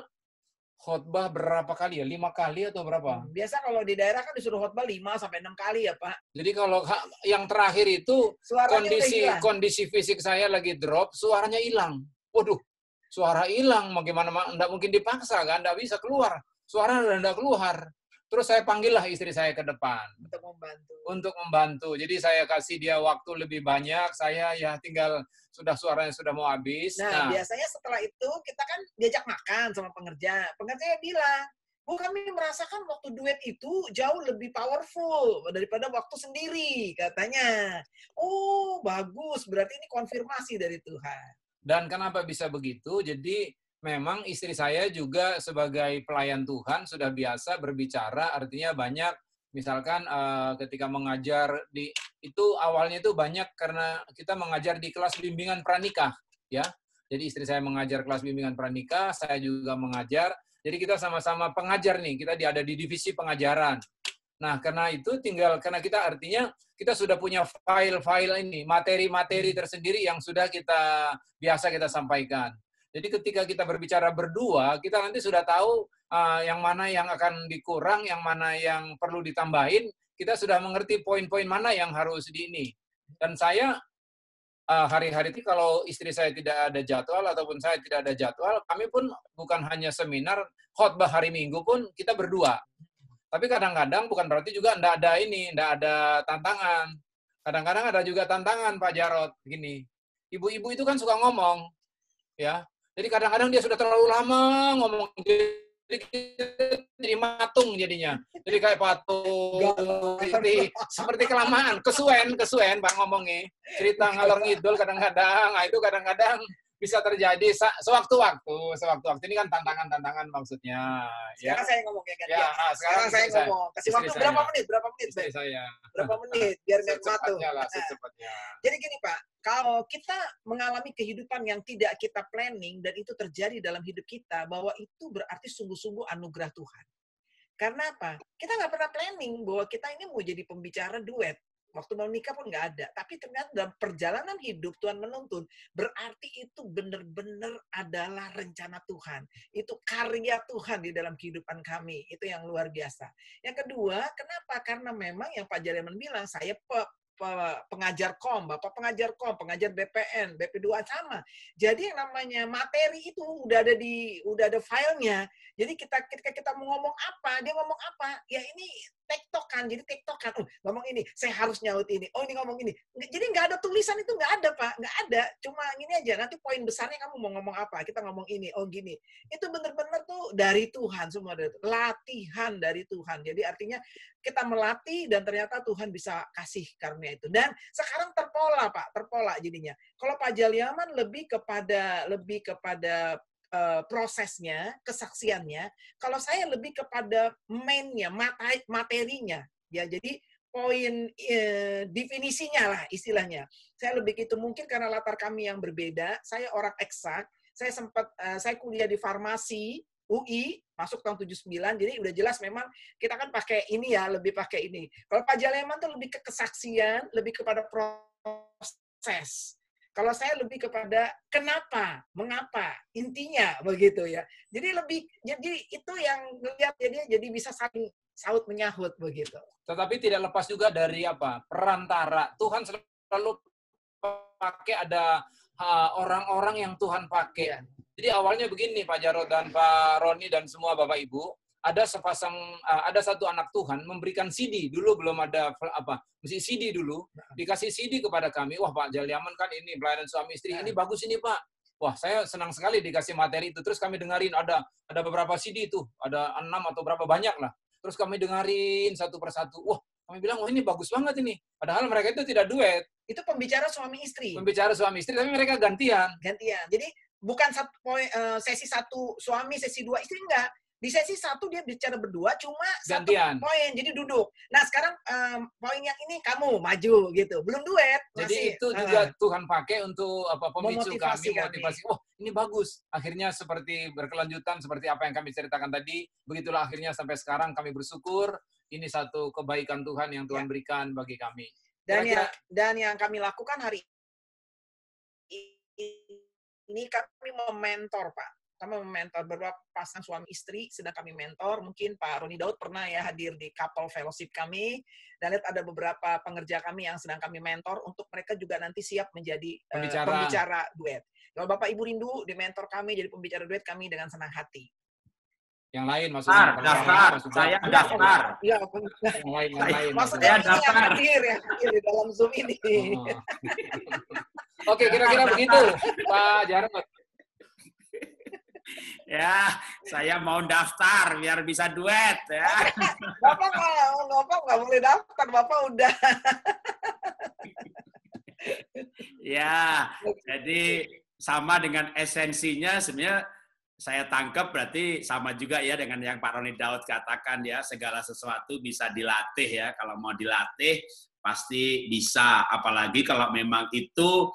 khotbah berapa kali ya? 5 kali atau berapa? Biasa kalau di daerah kan disuruh khotbah 5 sampai 6 kali ya, Pak. Jadi kalau yang terakhir itu Suaranya udah hilang. kondisi fisik saya lagi drop, suaranya hilang. Waduh, suara hilang, mau gimana? Nggak mungkin dipaksa kan, nggak bisa keluar. Suara udah nggak keluar. Terus saya panggillah istri saya ke depan. Untuk membantu. Jadi saya kasih dia waktu lebih banyak, saya ya tinggal suaranya sudah mau habis. Nah, biasanya setelah itu kita kan diajak makan sama pengerja. Pengerja bilang, Bu, kami merasakan waktu duet itu jauh lebih powerful daripada waktu sendiri, katanya. Oh, bagus. Berarti ini konfirmasi dari Tuhan. Dan kenapa bisa begitu? Jadi memang istri saya juga sebagai pelayan Tuhan sudah biasa berbicara, artinya banyak, misalkan ketika mengajar itu awalnya itu banyak karena kita mengajar di kelas bimbingan pranikah, ya. Jadi istri saya mengajar kelas bimbingan pranikah, saya juga mengajar. Jadi kita sama-sama pengajar nih, kita ada di divisi pengajaran. Nah, karena itu karena kita artinya kita sudah punya file-file ini, materi-materi tersendiri yang sudah biasa kita sampaikan. Jadi ketika kita berbicara berdua, kita nanti sudah tahu yang mana yang akan dikurang, yang mana yang perlu ditambahin, kita sudah mengerti poin-poin mana yang harus ini. Dan saya hari-hari itu kalau istri saya tidak ada jadwal ataupun saya tidak ada jadwal, kami pun bukan hanya seminar, khotbah hari Minggu pun kita berdua. Tapi kadang-kadang bukan berarti juga enggak ada tantangan. Kadang-kadang ada juga tantangan, Pak Jarot, gini. Ibu-ibu itu kan suka ngomong, ya. Jadi kadang-kadang dia sudah terlalu lama ngomong, jadi matung jadinya. Jadi kayak patung, seperti kelamaan, kesuwen Pak ngomongnya. Cerita ngalor ngidul kadang-kadang, nah itu kadang-kadang bisa terjadi sewaktu-waktu. Ini kan tantangan maksudnya. Sekarang saya ngomong ya, ya sekarang saya ngomong. Kasih waktu berapa menit? Istri saya. Berapa menit biar nggak matung. Secepatnya. Jadi gini Pak, kalau kita mengalami kehidupan yang tidak kita planning dan itu terjadi dalam hidup kita, bahwa itu berarti sungguh-sungguh anugerah Tuhan. Karena apa? Kita nggak pernah planning bahwa kita ini mau jadi pembicara duet. Waktu mau nikah pun nggak ada. Tapi ternyata dalam perjalanan hidup Tuhan menuntun. Berarti itu benar-benar adalah rencana Tuhan. Itu karya Tuhan di dalam kehidupan kami. Itu yang luar biasa. Yang kedua, kenapa? Karena memang yang Pak Jaleman bilang, saya pengajar KOM, Bapak pengajar KOM, pengajar BPN, BP2 sama. Jadi yang namanya materi itu udah ada filenya. Jadi ketika kita mau ngomong apa, dia ngomong apa, ya ini tektokan, jadi tektokan. Oh, ngomong ini, saya harus nyaut ini. Oh, ini ngomong ini. Jadi nggak ada tulisan itu, nggak ada Pak, nggak ada. Cuma ini aja. Nanti poin besarnya kamu mau ngomong apa, kita ngomong ini. Oh gini. Itu benar-benar tuh dari Tuhan semua, dari latihan dari Tuhan. Jadi artinya kita melatih dan ternyata Tuhan bisa kasih karunia itu. Dan sekarang terpola Pak, terpola jadinya. Kalau Pak Jaliaman lebih kepada prosesnya, kesaksiannya. Kalau saya lebih kepada mainnya, materinya. Ya, jadi poin definisinya lah istilahnya. Saya lebih itu mungkin karena latar kami yang berbeda. Saya orang eksak. Saya kuliah di farmasi UI masuk tahun 79. Jadi udah jelas memang kita kan pakai ini ya, lebih pakai ini. Kalau Pak Jaleman tuh lebih ke kesaksian, lebih kepada proses. Kalau saya lebih kepada kenapa, mengapa, intinya begitu ya. Jadi itu yang melihat jadi bisa saling saut menyahut begitu. Tetapi tidak lepas juga dari perantara. Tuhan selalu pakai ada orang-orang yang Tuhan pakai. Jadi awalnya begini Pak Jarod dan Pak Roni dan semua Bapak Ibu, ada satu anak Tuhan memberikan CD, dulu belum ada mesti CD dulu, dikasih CD kepada kami. Wah Pak Jaliaman kan ini pelayanan suami istri, ini bagus ini Pak. Wah saya senang sekali dikasih materi itu. Terus kami dengarin ada beberapa CD itu, ada 6 atau berapa banyak lah. Terus kami dengarin satu persatu. Wah kami bilang, wah ini bagus banget ini. Padahal mereka itu tidak duet. Itu pembicara suami istri. Pembicara suami istri, tapi mereka gantian. Jadi bukan sesi satu suami, sesi dua istri, enggak. Di sesi 1 dia bicara berdua, cuma gantian. 1 poin, jadi duduk. Nah sekarang poin yang ini kamu maju gitu, belum duet. Jadi itu juga Tuhan pakai untuk pemicu kami, motivasi. Wah ini bagus. Akhirnya seperti berkelanjutan, seperti apa yang kami ceritakan tadi. Begitulah akhirnya sampai sekarang kami bersyukur. Ini satu kebaikan Tuhan yang Tuhan berikan bagi kami. Dan yang kami lakukan hari ini kami mementor Pak. kami mementor beberapa pasangan suami istri, sedang kami mentor. Mungkin Pak Roni Daud pernah ya hadir di couple fellowship kami, dan lihat ada beberapa pengerja kami yang sedang kami mentor untuk mereka juga nanti siap menjadi pembicara duet. Kalau Bapak Ibu rindu di mentor kami jadi pembicara duet, kami dengan senang hati. Yang lain maksudnya? Daftar. Saya daftar. Iya, yang lain. Maksudnya yang hadir di dalam Zoom ini. Oke, kira-kira begitu, Pak Jarod. Ya, saya mau daftar biar bisa duet ya. Bapak nggak boleh daftar, Bapak udah. Ya, jadi sama dengan esensinya sebenarnya saya tangkap berarti sama juga ya dengan yang Pak Roni Daud katakan ya, segala sesuatu bisa dilatih ya. Kalau mau dilatih pasti bisa, apalagi kalau memang itu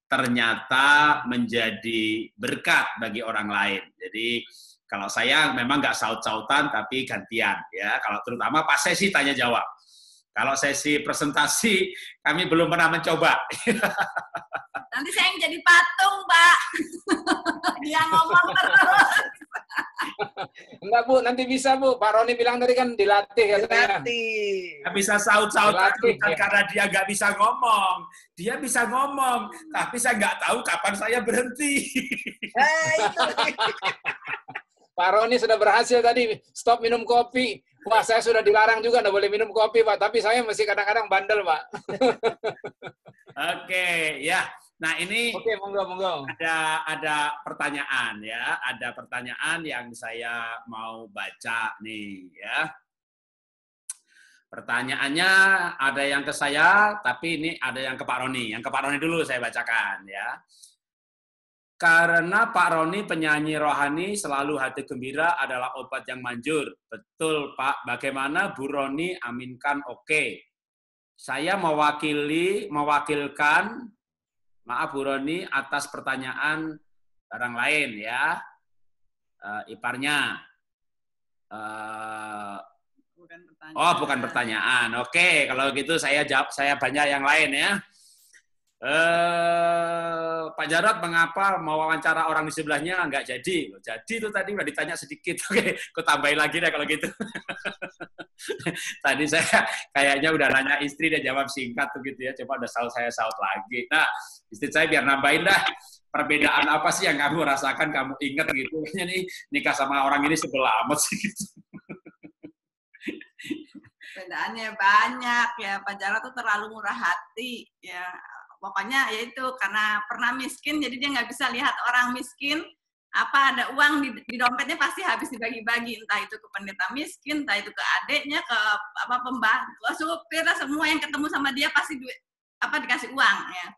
ternyata menjadi berkat bagi orang lain. Jadi kalau saya memang nggak saut-sautan tapi gantian ya. Kalau terutama pas sesi tanya jawab. Kalau sesi presentasi kami belum pernah mencoba. Nanti saya yang jadi patung, Pak. Dia ngomong terus. Enggak, Bu, nanti bisa, Bu. Pak Roni bilang tadi kan dilatih katanya. Nggak bisa saut-sautan bukan karena dia nggak bisa ngomong. Dia bisa ngomong, tapi saya nggak tahu kapan saya berhenti. Pak Roni sudah berhasil tadi stop minum kopi. Wah, saya sudah dilarang juga nggak boleh minum kopi, Pak. Tapi saya masih kadang-kadang bandel, Pak. Oke, ya. Nah ini monggo. Ada pertanyaan ya, ada pertanyaan yang saya mau baca nih ya. Pertanyaannya ada yang ke saya, tapi ini ada yang ke Pak Roni. Yang ke Pak Roni dulu saya bacakan ya. Karena Pak Roni penyanyi rohani, selalu hati gembira adalah obat yang manjur. Betul Pak, bagaimana Bu Roni aminkan oke. Saya mewakilkan maaf Bu Roni atas pertanyaan orang lain ya. Iparnya. Bukan pertanyaan. Oke, kalau gitu saya jawab, saya banyak yang lain ya. Pak Jarod mengapa mewawancara orang di sebelahnya nggak jadi? Jadi itu tadi udah ditanya sedikit. Oke, aku tambahin lagi deh kalau gitu. Tadi saya kayaknya udah nanya istri, dia jawab singkat tuh gitu ya. Coba udah saya saut lagi. Nah, istri saya biar nambahin dah. Perbedaan apa sih yang kamu rasakan, kamu ingat gitu. Kayaknya nih nikah sama orang ini sebelah amat sih gitu. Perbedaannya banyak ya. Pak Jarod tuh terlalu murah hati ya. Pokoknya ya itu karena pernah miskin, jadi dia nggak bisa lihat orang miskin, apa ada uang di dompetnya pasti habis dibagi-bagi, entah itu ke pendeta miskin, entah itu ke adiknya, ke pembantu, supir, semua yang ketemu sama dia pasti dikasih uang ya.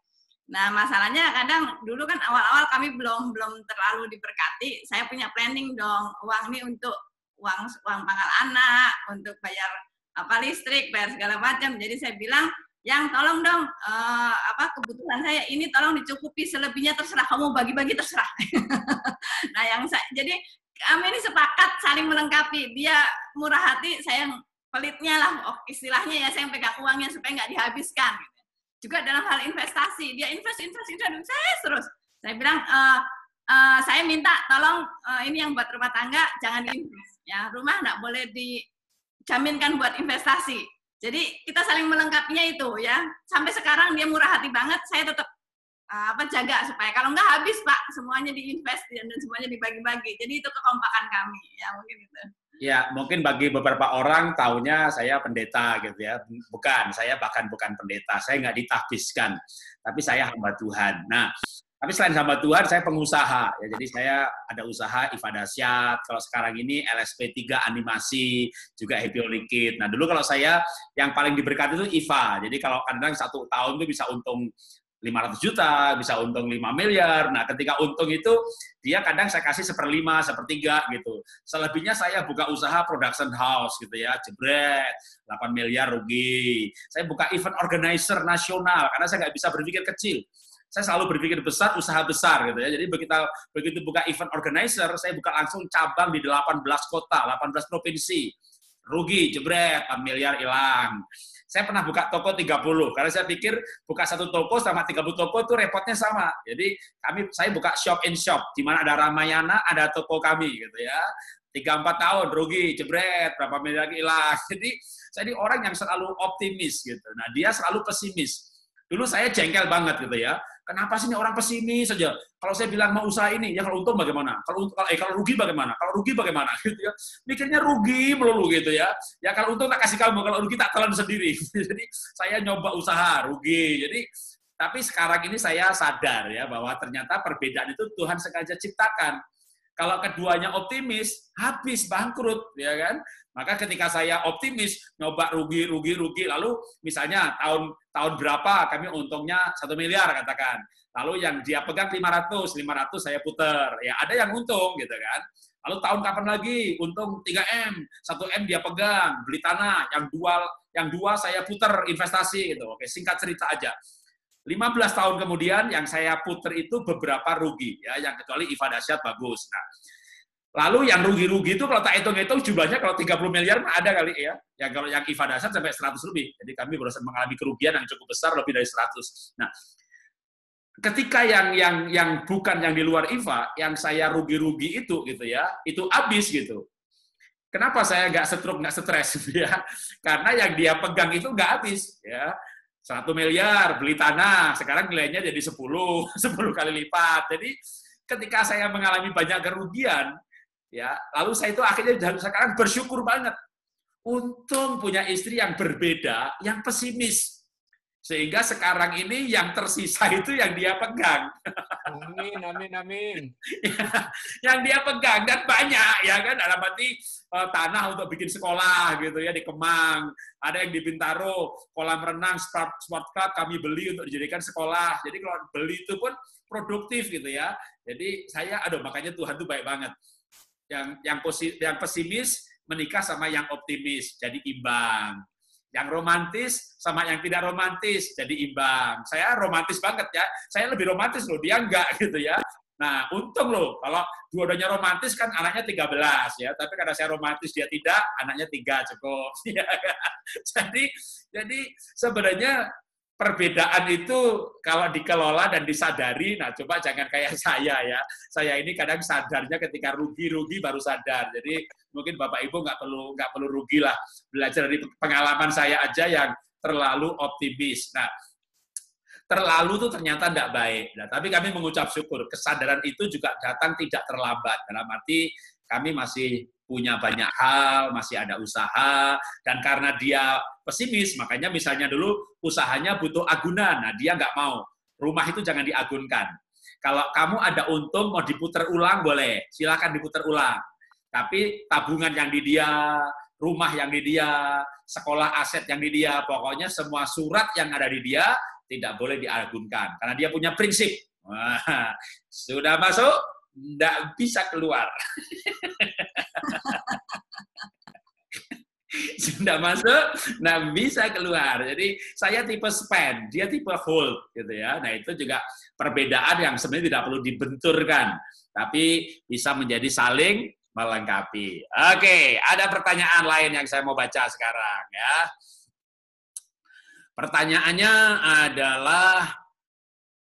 Nah masalahnya kadang dulu kan awal-awal kami belum terlalu diberkati, saya punya planning dong, uang ini untuk uang pangkal anak, untuk bayar listrik, bayar segala macam. Jadi saya bilang, yang tolong dong kebutuhan saya ini tolong dicukupi, selebihnya terserah, kamu bagi-bagi terserah. Nah jadi kami ini sepakat saling melengkapi, dia murah hati, saya yang pelitnya lah istilahnya ya, saya yang pegang uangnya supaya nggak dihabiskan. Juga dalam hal investasi, dia invest saya terus. Saya bilang saya minta tolong ini yang buat rumah tangga jangan diinvest ya, rumah nggak boleh dijaminkan buat investasi. Jadi kita saling melengkapinya itu ya. Sampai sekarang dia murah hati banget, saya tetap jaga supaya kalau nggak habis Pak, semuanya diinvest dan semuanya dibagi-bagi. Jadi itu kekompakan kami ya, mungkin itu. Ya, mungkin bagi beberapa orang taunya saya pendeta gitu ya. Bukan, saya bahkan bukan pendeta. Saya nggak ditahbiskan, tapi saya hamba Tuhan. Nah, tapi selain hamba Tuhan, saya pengusaha. Ya, jadi saya ada usaha IFA Dasyat. Kalau sekarang ini LSP3 animasi, juga Happy Only Kid. Nah, dulu kalau saya yang paling diberkati itu IFA. Jadi kalau kadang satu tahun itu bisa untung 500 juta, bisa untung 5 miliar. Nah, ketika untung itu, dia kadang saya kasih 1/5, 1/3 gitu. Selebihnya saya buka usaha production house gitu ya, jebret, 8 miliar rugi. Saya buka event organizer nasional, karena saya nggak bisa berpikir kecil. Saya selalu berpikir besar, usaha besar gitu ya. Jadi begitu buka event organizer, saya buka langsung cabang di 18 kota, 18 provinsi. rugi, jebret, 4 miliar hilang. Saya pernah buka toko 30, karena saya pikir buka satu toko sama 30 toko itu repotnya sama. Jadi saya buka shop in shop, di mana ada Ramayana, ada toko kami gitu ya. 3-4 tahun rugi, jebret, berapa miliar hilang. Jadi saya ini orang yang selalu optimis gitu. Nah, dia selalu pesimis. Dulu saya jengkel banget gitu ya. Kenapa sih ini orang pesimis saja? Kalau saya bilang mau usaha ini, ya kalau untung bagaimana? Kalau rugi bagaimana? Kalau rugi bagaimana? Gitu ya. Mikirnya rugi melulu gitu ya. Ya kalau untung tak kasih kamu, kalau rugi tak telan sendiri. Jadi saya nyoba usaha, rugi. Jadi tapi sekarang ini saya sadar ya bahwa ternyata perbedaan itu Tuhan sengaja ciptakan. Kalau keduanya optimis, habis bangkrut, ya kan? Maka ketika saya optimis, nyoba rugi, lalu misalnya tahun berapa kami untungnya 1 miliar katakan. Lalu yang dia pegang 500 saya puter. Ya ada yang untung gitu kan. Lalu tahun kapan lagi untung 3M, 1M dia pegang, beli tanah, yang dua saya puter investasi gitu. Oke, singkat cerita aja. 15 tahun kemudian yang saya puter itu beberapa rugi ya, yang kecuali IFA dahsyat bagus. Nah, lalu yang rugi-rugi itu kalau tak hitung-hitung jumlahnya kalau 30 miliar ada kali ya. Ya kalau yang IFA dahsyat sampai 100 lebih. Jadi kami barusan mengalami kerugian yang cukup besar lebih dari 100. Nah, ketika yang bukan yang di luar IFA, yang saya rugi-rugi itu gitu ya, itu habis gitu. Kenapa saya nggak stroke, nggak stres gitu ya? Karena yang dia pegang itu nggak habis ya. 1 miliar beli tanah, sekarang nilainya jadi 10 kali lipat. Jadi ketika saya mengalami banyak kerugian, ya, lalu saya itu akhirnya sekarang bersyukur banget. Untung punya istri yang berbeda, yang pesimis. Sehingga sekarang ini yang tersisa itu yang dia pegang. Amin. Yang dia pegang dan banyak ya kan, dalam arti tanah untuk bikin sekolah gitu ya di Kemang, ada yang di Bintaro, kolam renang sport club kami beli untuk dijadikan sekolah. Jadi kalau beli itu pun produktif gitu ya. Jadi saya makanya Tuhan tuh baik banget. Yang pesimis menikah sama yang optimis, jadi imbang. Yang romantis sama yang tidak romantis jadi imbang. Saya romantis banget ya. Saya lebih romantis loh, dia enggak gitu ya. Nah, untung loh kalau dua-duanya romantis kan anaknya 13 ya. Tapi karena saya romantis dia tidak, anaknya 3 cukup. Jadi sebenarnya perbedaan itu kalau dikelola dan disadari, nah coba jangan kayak saya ya. Saya ini kadang sadarnya ketika rugi baru sadar. Jadi mungkin Bapak Ibu nggak perlu rugi lah. Belajar dari pengalaman saya aja yang terlalu optimis. Nah, terlalu itu ternyata tidak baik. Nah, tapi kami mengucap syukur. Kesadaran itu juga datang tidak terlambat. Dalam arti kami masih punya banyak hal, masih ada usaha, dan karena dia pesimis, makanya misalnya dulu usahanya butuh agunan, nah dia nggak mau. Rumah itu jangan diagunkan. Kalau kamu ada untung, mau diputar ulang, boleh. Silakan diputar ulang. Tapi tabungan yang di dia, rumah yang di dia, sekolah aset yang di dia, pokoknya semua surat yang ada di dia, tidak boleh diagunkan. Karena dia punya prinsip. Wah, sudah masuk, nggak bisa keluar. Sudah masuk, nggak bisa keluar. Jadi saya tipe spend, dia tipe hold, gitu ya. Nah itu juga perbedaan yang sebenarnya tidak perlu dibenturkan, tapi bisa menjadi saling melengkapi. Oke, ada pertanyaan lain yang saya mau baca sekarang ya. Pertanyaannya adalah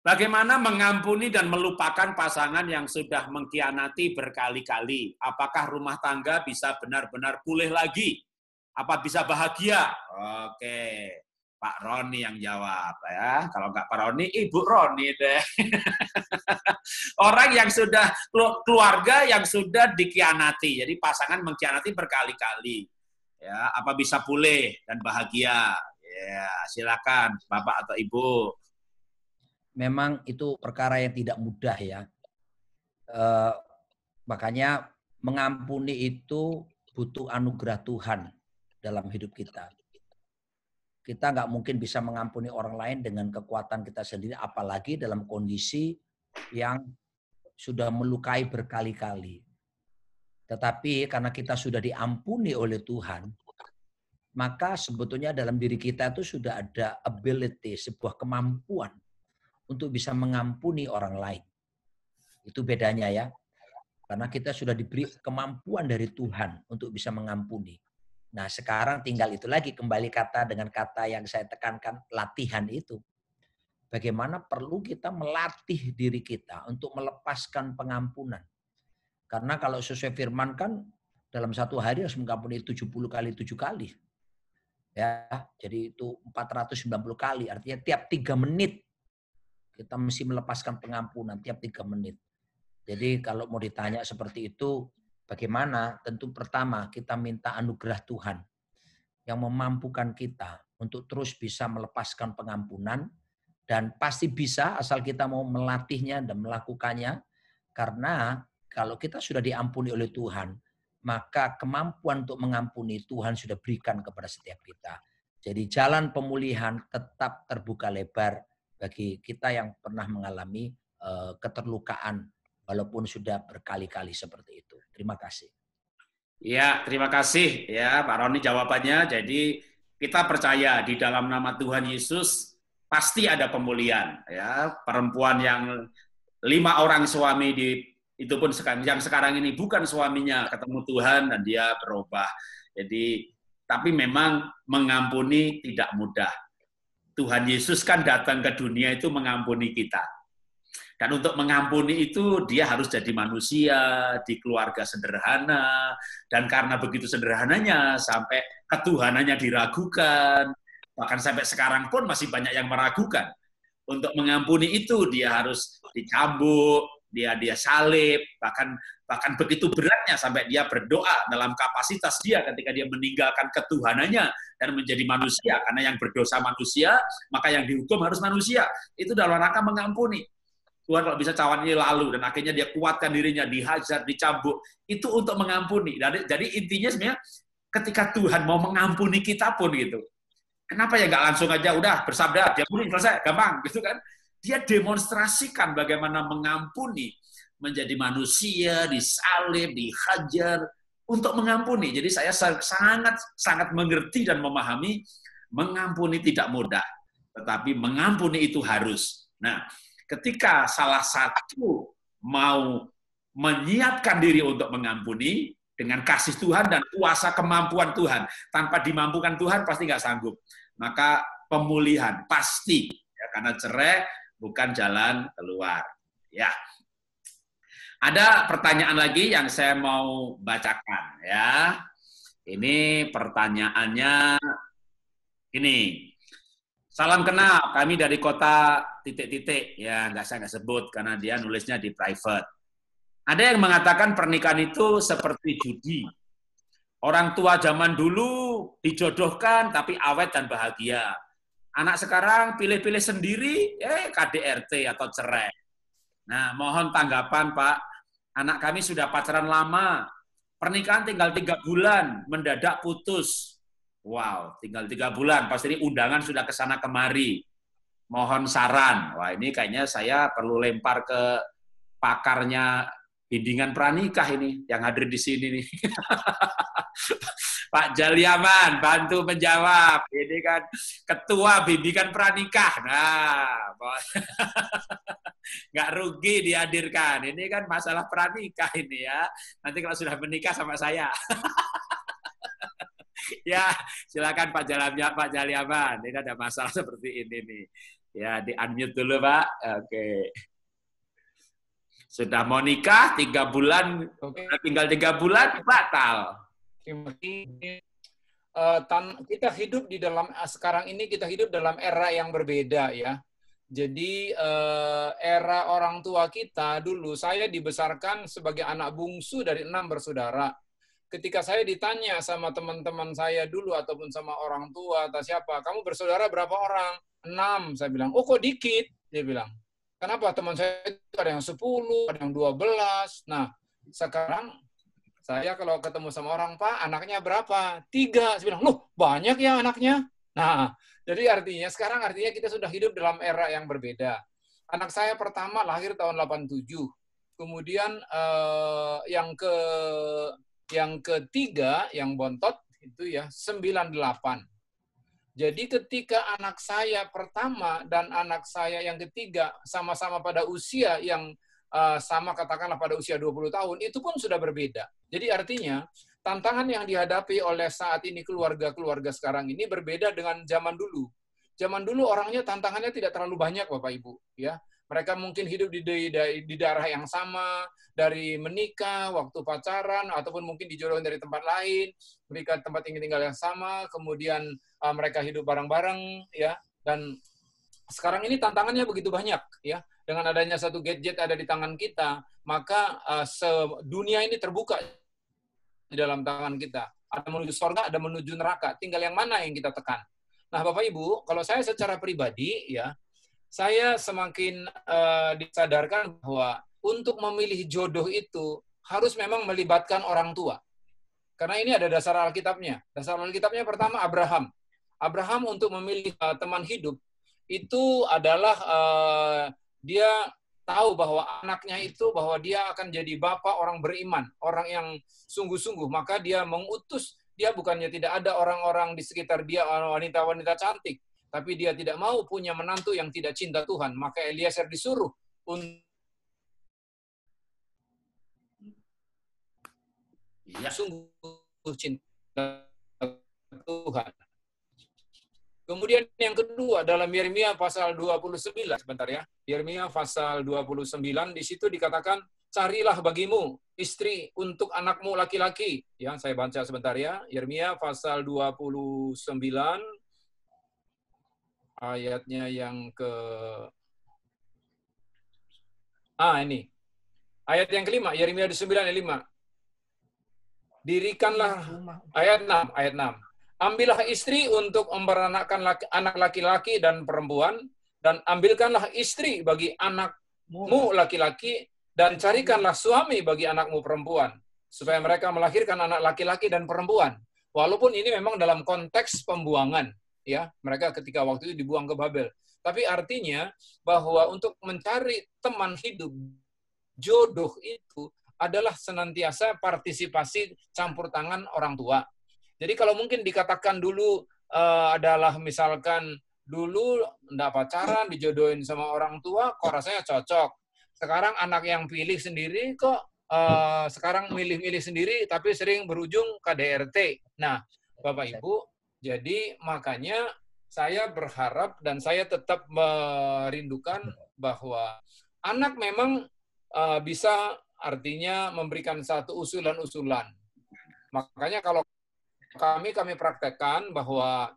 bagaimana mengampuni dan melupakan pasangan yang sudah mengkhianati berkali-kali? Apakah rumah tangga bisa benar-benar pulih lagi? Apa bisa bahagia? Oke, Pak Roni yang jawab ya. Kalau nggak Pak Roni, Ibu Roni deh. Orang yang sudah, keluarga yang sudah dikhianati. Jadi pasangan mengkhianati berkali-kali. Ya, apa bisa pulih dan bahagia? Ya, silakan Bapak atau Ibu. Memang itu perkara yang tidak mudah ya. Makanya mengampuni itu butuh anugerah Tuhan dalam hidup kita. Kita nggak mungkin bisa mengampuni orang lain dengan kekuatan kita sendiri, apalagi dalam kondisi yang sudah melukai berkali-kali. Tetapi karena kita sudah diampuni oleh Tuhan, maka sebetulnya dalam diri kita itu sudah ada ability, sebuah kemampuan untuk bisa mengampuni orang lain. Itu bedanya ya. Karena kita sudah diberi kemampuan dari Tuhan untuk bisa mengampuni. Nah, sekarang tinggal itu lagi, kembali dengan kata yang saya tekankan, latihan itu. Bagaimana perlu kita melatih diri kita untuk melepaskan pengampunan. Karena kalau sesuai firman kan dalam satu hari harus mengampuni 70 kali 7 kali. Ya, jadi itu 490 kali, artinya tiap 3 menit kita mesti melepaskan pengampunan, tiap 3 menit. Jadi kalau mau ditanya seperti itu, bagaimana? Tentu pertama kita minta anugerah Tuhan yang memampukan kita untuk terus bisa melepaskan pengampunan, dan pasti bisa asal kita mau melatihnya dan melakukannya. Karena kalau kita sudah diampuni oleh Tuhan, maka kemampuan untuk mengampuni Tuhan sudah berikan kepada setiap kita. Jadi jalan pemulihan tetap terbuka lebar bagi kita yang pernah mengalami keterlukaan, walaupun sudah berkali-kali seperti itu. Terima kasih. Ya, terima kasih ya Pak Roni jawabannya. Jadi kita percaya di dalam nama Tuhan Yesus pasti ada pemulihan. Ya, perempuan yang 5 orang suami itu pun yang sekarang ini bukan suaminya, ketemu Tuhan dan dia berubah. Jadi, tapi memang mengampuni tidak mudah. Tuhan Yesus kan datang ke dunia itu mengampuni kita. Dan untuk mengampuni itu dia harus jadi manusia, di keluarga sederhana, dan karena begitu sederhananya sampai ketuhanannya diragukan, bahkan sampai sekarang pun masih banyak yang meragukan. Untuk mengampuni itu dia harus dicambuk, dia salib, bahkan begitu beratnya sampai dia berdoa dalam kapasitas dia ketika dia meninggalkan ketuhanannya dan menjadi manusia, karena yang berdosa manusia, maka yang dihukum harus manusia. Itu dalam rangka mengampuni. Tuhan kalau bisa cawan ini lalu, dan akhirnya dia kuatkan dirinya, dihajar, dicambuk, itu untuk mengampuni. Jadi intinya sebenarnya ketika Tuhan mau mengampuni kita pun gitu, kenapa ya nggak langsung aja udah bersabda, diampuni, selesai, gampang gitu kan? Dia demonstrasikan bagaimana mengampuni, menjadi manusia, disalib, dihajar, untuk mengampuni. Jadi saya sangat mengerti dan memahami, mengampuni tidak mudah, tetapi mengampuni itu harus. Nah, ketika salah satu mau menyiapkan diri untuk mengampuni dengan kasih Tuhan dan kuasa kemampuan Tuhan, tanpa dimampukan Tuhan pasti nggak sanggup. Maka pemulihan pasti, ya, karena cerai bukan jalan keluar. Ya, ada pertanyaan lagi yang saya mau bacakan. Ya, ini pertanyaannya ini. Salam kenal, kami dari kota titik-titik. Ya, saya nggak sebut karena dia nulisnya di private. Ada yang mengatakan pernikahan itu seperti judi. Orang tua zaman dulu dijodohkan tapi awet dan bahagia. Anak sekarang pilih-pilih sendiri, KDRT atau cerai. Nah, mohon tanggapan Pak. Anak kami sudah pacaran lama. Pernikahan tinggal 3 bulan, mendadak putus. Wow, tinggal 3 bulan, pasti ini undangan sudah ke sana kemari. Mohon saran. Wah, ini kayaknya saya perlu lempar ke pakarnya bimbingan pranikah ini, yang hadir di sini nih. Pak Jaliaman, bantu menjawab. Ini kan ketua bimbingan pranikah. Nah, nggak rugi dihadirkan. Ini kan masalah pranikah ini ya. Nanti kalau sudah menikah sama saya. Ya, silakan Pak Jaliaman. Ini ada masalah seperti ini nih. Ya, di-unmute dulu, Pak. Oke. Sudah mau nikah 3 bulan, tinggal 3 bulan batal. Kita hidup di dalam sekarang ini kita hidup dalam era yang berbeda ya. Jadi era orang tua kita dulu, saya dibesarkan sebagai anak bungsu dari 6 bersaudara. Ketika saya ditanya sama teman-teman saya dulu ataupun sama orang tua atau siapa, kamu bersaudara berapa orang? 6, saya bilang. Oh kok dikit? Dia bilang. Kenapa? Teman saya itu ada yang 10, ada yang 12. Nah, sekarang saya kalau ketemu sama orang, Pak, anaknya berapa? 3. Saya bilang, loh banyak ya anaknya. Nah, jadi sekarang artinya kita sudah hidup dalam era yang berbeda. Anak saya pertama lahir tahun 87. Kemudian yang ketiga, yang bontot, itu ya 98. Jadi ketika anak saya pertama dan anak saya yang ketiga sama-sama pada usia yang sama katakanlah pada usia 20 tahun, itu pun sudah berbeda. Jadi artinya tantangan yang dihadapi oleh saat ini keluarga-keluarga sekarang ini berbeda dengan zaman dulu. Zaman dulu orangnya tantangannya tidak terlalu banyak, Bapak Ibu, ya. Mereka mungkin hidup di daerah yang sama, dari menikah, waktu pacaran, ataupun mungkin dijodohin dari tempat lain, mereka tempat tinggal yang sama, kemudian mereka hidup bareng-bareng, ya. Dan sekarang ini tantangannya begitu banyak, ya. Dengan adanya satu gadget ada di tangan kita, maka dunia ini terbuka di dalam tangan kita. Ada menuju surga, ada menuju neraka. Tinggal yang mana yang kita tekan. Nah, Bapak Ibu, kalau saya secara pribadi, ya, saya semakin disadarkan bahwa untuk memilih jodoh itu harus memang melibatkan orang tua. Karena ini ada dasar Alkitabnya. Dasar Alkitabnya pertama Abraham. Abraham untuk memilih teman hidup itu adalah dia tahu bahwa anaknya itu, bahwa dia akan jadi bapak orang beriman, orang yang sungguh-sungguh. Maka dia mengutus, dia bukannya tidak ada orang-orang di sekitar dia, wanita-wanita cantik, tapi dia tidak mau punya menantu yang tidak cinta Tuhan. Maka Eliezer disuruh untuk sungguh cinta Tuhan. Kemudian yang kedua dalam Yeremia pasal 29, sebentar ya. Yeremia pasal 29, di situ dikatakan, carilah bagimu istri untuk anakmu laki-laki. Ya, saya baca sebentar ya. Yeremia pasal 29, ayatnya yang ke... ini. Ayat yang kelima, Yeremia 29 ayat 5. Dirikanlah, ayat 6. Ambillah istri untuk memperanakkan anak laki-laki dan perempuan, dan ambilkanlah istri bagi anakmu laki-laki, dan carikanlah suami bagi anakmu perempuan, supaya mereka melahirkan anak laki-laki dan perempuan. Walaupun ini memang dalam konteks pembuangan, ya, mereka ketika waktu itu dibuang ke Babel. Tapi artinya bahwa untuk mencari teman hidup, jodoh itu adalah senantiasa partisipasi campur tangan orang tua. Jadi kalau mungkin dikatakan dulu adalah misalkan dulu enggak pacaran, dijodohin sama orang tua, kok rasanya cocok. Sekarang anak yang pilih sendiri kok sekarang milih-milih sendiri, tapi sering berujung KDRT. Nah, Bapak Ibu, jadi makanya saya berharap dan saya tetap merindukan bahwa anak memang bisa artinya memberikan satu usulan-usulan. Makanya kalau kami praktekkan bahwa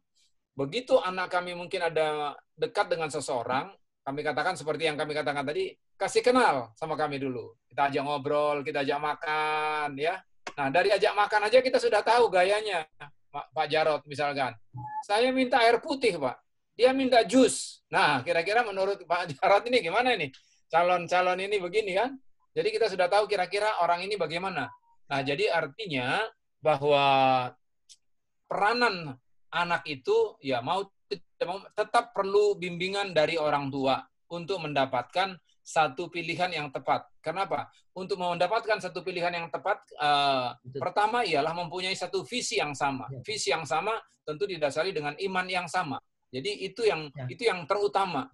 begitu anak kami mungkin ada dekat dengan seseorang, kami katakan seperti yang kami katakan tadi, kasih kenal sama kami dulu. Kita ajak ngobrol, kita ajak makan, ya. Nah, dari ajak makan aja kita sudah tahu gayanya. Pak Jarot misalkan. Saya minta air putih, Pak. Dia minta jus. Nah, kira-kira menurut Pak Jarot ini gimana ini? Calon-calon ini begini kan? Jadi kita sudah tahu kira-kira orang ini bagaimana. Nah, jadi artinya bahwa peranan anak itu ya mau tetap perlu bimbingan dari orang tua untuk mendapatkan satu pilihan yang tepat. Kenapa? Untuk mendapatkan satu pilihan yang tepat, pertama ialah mempunyai satu visi yang sama. Visi yang sama tentu didasari dengan iman yang sama. Jadi itu yang terutama.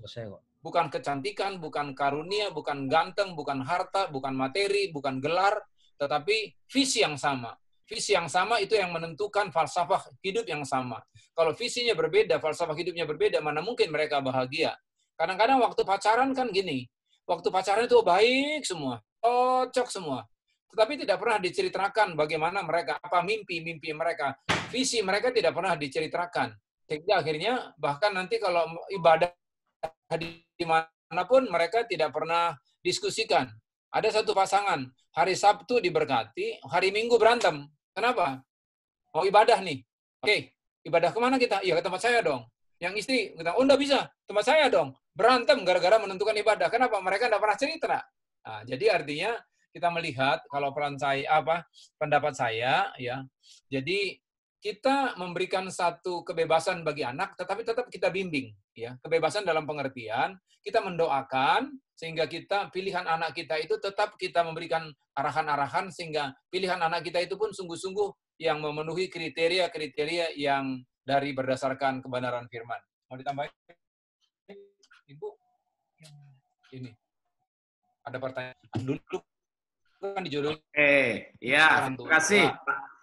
Bukan kecantikan, bukan karunia, bukan ganteng, bukan harta, bukan materi, bukan gelar, tetapi visi yang sama. Visi yang sama itu yang menentukan falsafah hidup yang sama. Kalau visinya berbeda, falsafah hidupnya berbeda, mana mungkin mereka bahagia. Kadang-kadang waktu pacaran kan gini, waktu pacaran itu baik semua, cocok semua. Tetapi tidak pernah diceritakan bagaimana mereka, apa mimpi-mimpi mereka. Visi mereka tidak pernah diceritakan. Sehingga akhirnya bahkan nanti kalau ibadah dimanapun mereka tidak pernah diskusikan. Ada satu pasangan, hari Sabtu diberkati, hari Minggu berantem. Kenapa? Mau ibadah nih. Oke, ibadah kemana kita? Iya, ke tempat saya dong. Yang istri, kita, enggak bisa, tempat saya dong. Berantem gara-gara menentukan ibadah. Kenapa? Mereka enggak pernah cerita. Nah, jadi artinya kita melihat kalau pendapat saya ya. Jadi kita memberikan satu kebebasan bagi anak, tetapi tetap kita bimbing ya. Kebebasan dalam pengertian kita mendoakan sehingga pilihan anak kita itu tetap kita memberikan arahan-arahan sehingga pilihan anak kita itu pun sungguh-sungguh yang memenuhi kriteria-kriteria yang dari berdasarkan kebenaran firman. Mau ditambahin? Ibu? Ini. Ada pertanyaan. Dulu kan dijodohin. Ya, terima kasih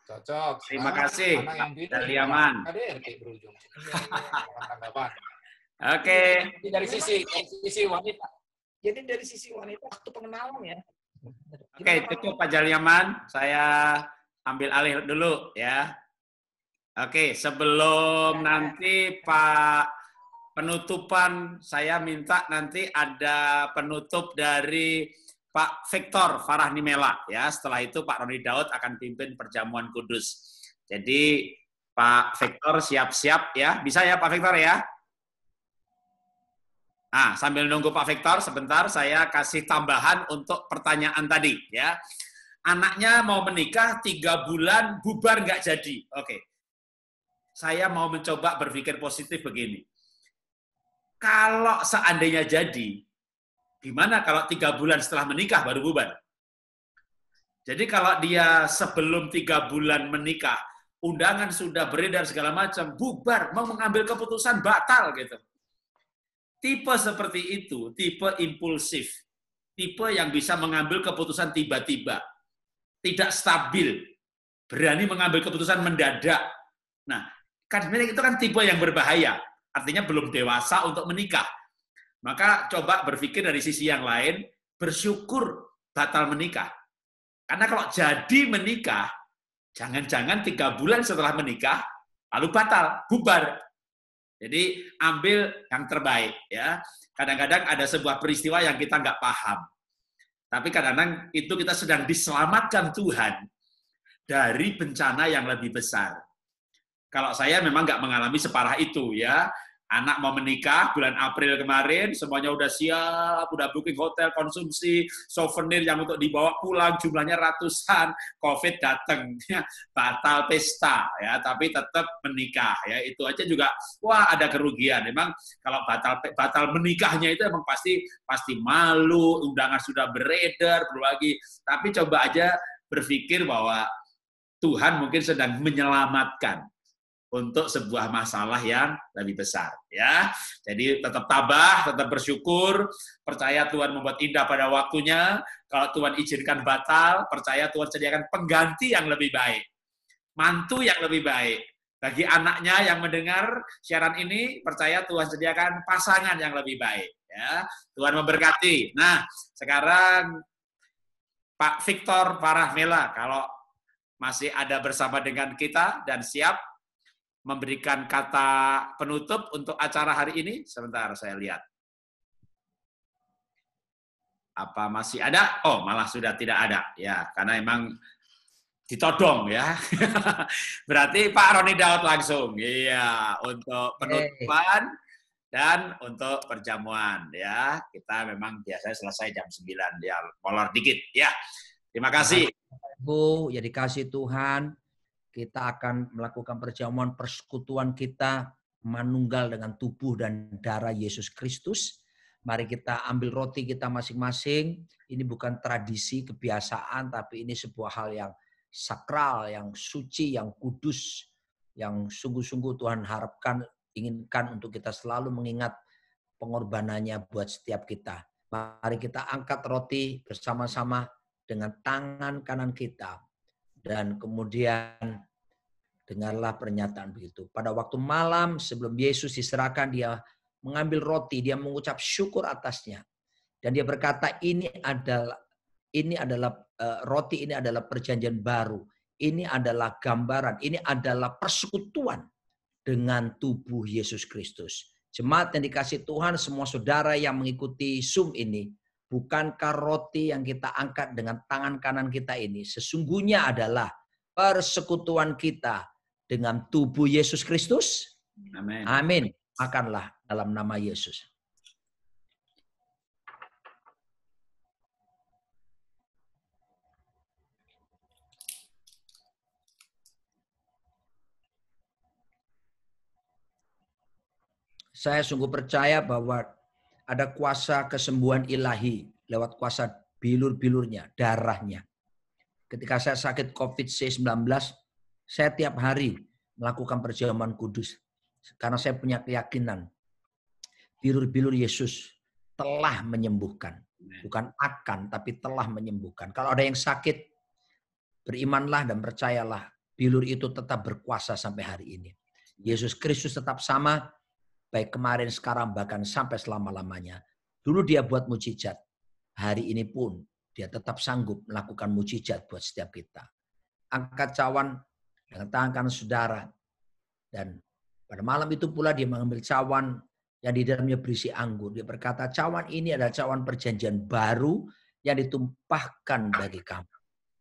Cocok. Terima kasih, Anak yang pilih Daliaman. KDRT berujung. Tanggapan. Oke. Dari sisi wanita. Jadi dari sisi wanita waktu pengenalan ya. Oke, cukup Pak Daliaman. Saya ambil alih dulu ya. Oke, sebelum nanti Pak penutupan, saya minta nanti ada penutup dari Pak Victor Farah Nimela ya. Setelah itu Pak Roni Daud akan pimpin perjamuan kudus. Jadi Pak Victor siap-siap ya. Bisa ya Pak Victor ya? Nah, sambil nunggu Pak Victor sebentar saya kasih tambahan untuk pertanyaan tadi ya. Anaknya mau menikah 3 bulan bubar nggak jadi. Oke. Saya mau mencoba berpikir positif begini. Kalau seandainya jadi, gimana kalau 3 bulan setelah menikah baru bubar? Jadi kalau dia sebelum 3 bulan menikah, undangan sudah beredar segala macam, bubar, mau mengambil keputusan batal gitu. Tipe seperti itu, tipe impulsif. Tipe yang bisa mengambil keputusan tiba-tiba. Tidak stabil. Berani mengambil keputusan mendadak. Nah, kan itu kan tipe yang berbahaya. Artinya belum dewasa untuk menikah. Maka coba berpikir dari sisi yang lain, bersyukur batal menikah. Karena kalau jadi menikah, jangan-jangan 3 bulan setelah menikah, lalu batal, bubar. Jadi ambil yang terbaik ya. Kadang-kadang ada sebuah peristiwa yang kita nggak paham. Tapi kadang-kadang itu kita sedang diselamatkan Tuhan dari bencana yang lebih besar. Kalau saya memang nggak mengalami separah itu ya. Anak mau menikah bulan April kemarin, semuanya udah siap, udah booking hotel, konsumsi, souvenir yang untuk dibawa pulang, jumlahnya ratusan, COVID datang, ya, batal pesta, ya, tapi tetap menikah, ya, itu aja juga, wah ada kerugian. Memang kalau batal menikahnya itu emang pasti malu, undangan sudah beredar, perlu lagi. Tapi coba aja berpikir bahwa Tuhan mungkin sedang menyelamatkan untuk sebuah masalah yang lebih besar, ya. Jadi tetap tabah, tetap bersyukur, percaya Tuhan membuat indah pada waktunya. Kalau Tuhan izinkan batal, percaya Tuhan sediakan pengganti yang lebih baik, mantu yang lebih baik. Bagi anaknya yang mendengar siaran ini, percaya Tuhan sediakan pasangan yang lebih baik, ya. Tuhan memberkati. Nah, sekarang Pak Victor Farah Nimela, kalau masih ada bersama dengan kita dan siap memberikan kata penutup untuk acara hari ini. Sebentar, saya lihat. Apa masih ada? Oh, malah sudah tidak ada. Ya, karena emang ditodong ya. Berarti Pak Roni Daud langsung. Iya, untuk penutupan dan untuk perjamuan ya. Kita memang biasanya selesai jam 9 ya, molor dikit ya. Terima kasih. Bu, ya dikasih Tuhan. Kita akan melakukan perjamuan persekutuan kita manunggal dengan tubuh dan darah Yesus Kristus. Mari kita ambil roti kita masing-masing. Ini bukan tradisi, kebiasaan, tapi ini sebuah hal yang sakral, yang suci, yang kudus, yang sungguh-sungguh Tuhan harapkan, inginkan untuk kita selalu mengingat pengorbanannya buat setiap kita. Mari kita angkat roti bersama-sama dengan tangan kanan kita. Dan kemudian dengarlah pernyataan begitu. Pada waktu malam sebelum Yesus diserahkan, dia mengambil roti, dia mengucap syukur atasnya. Dan dia berkata, ini adalah roti ini adalah perjanjian baru. Ini adalah gambaran, ini adalah persekutuan dengan tubuh Yesus Kristus. Jemaat yang dikasih Tuhan, semua saudara yang mengikuti Zoom ini, bukankah roti yang kita angkat dengan tangan kanan kita ini sesungguhnya adalah persekutuan kita dengan tubuh Yesus Kristus? Amin. Amin. Makanlah dalam nama Yesus. Saya sungguh percaya bahwa ada kuasa kesembuhan ilahi lewat kuasa bilur-bilurnya, darahnya. Ketika saya sakit COVID-19, saya tiap hari melakukan perjamuan kudus. Karena saya punya keyakinan, bilur-bilur Yesus telah menyembuhkan. Bukan akan, tapi telah menyembuhkan. Kalau ada yang sakit, berimanlah dan percayalah bilur itu tetap berkuasa sampai hari ini. Yesus Kristus tetap sama, baik kemarin, sekarang, bahkan sampai selama-lamanya. Dulu dia buat mujizat, hari ini pun dia tetap sanggup melakukan mujizat buat setiap kita. Angkat cawan dengan tangan kanan saudara. Dan pada malam itu pula dia mengambil cawan yang di dalamnya berisi anggur. Dia berkata, cawan ini adalah cawan perjanjian baru yang ditumpahkan bagi kamu.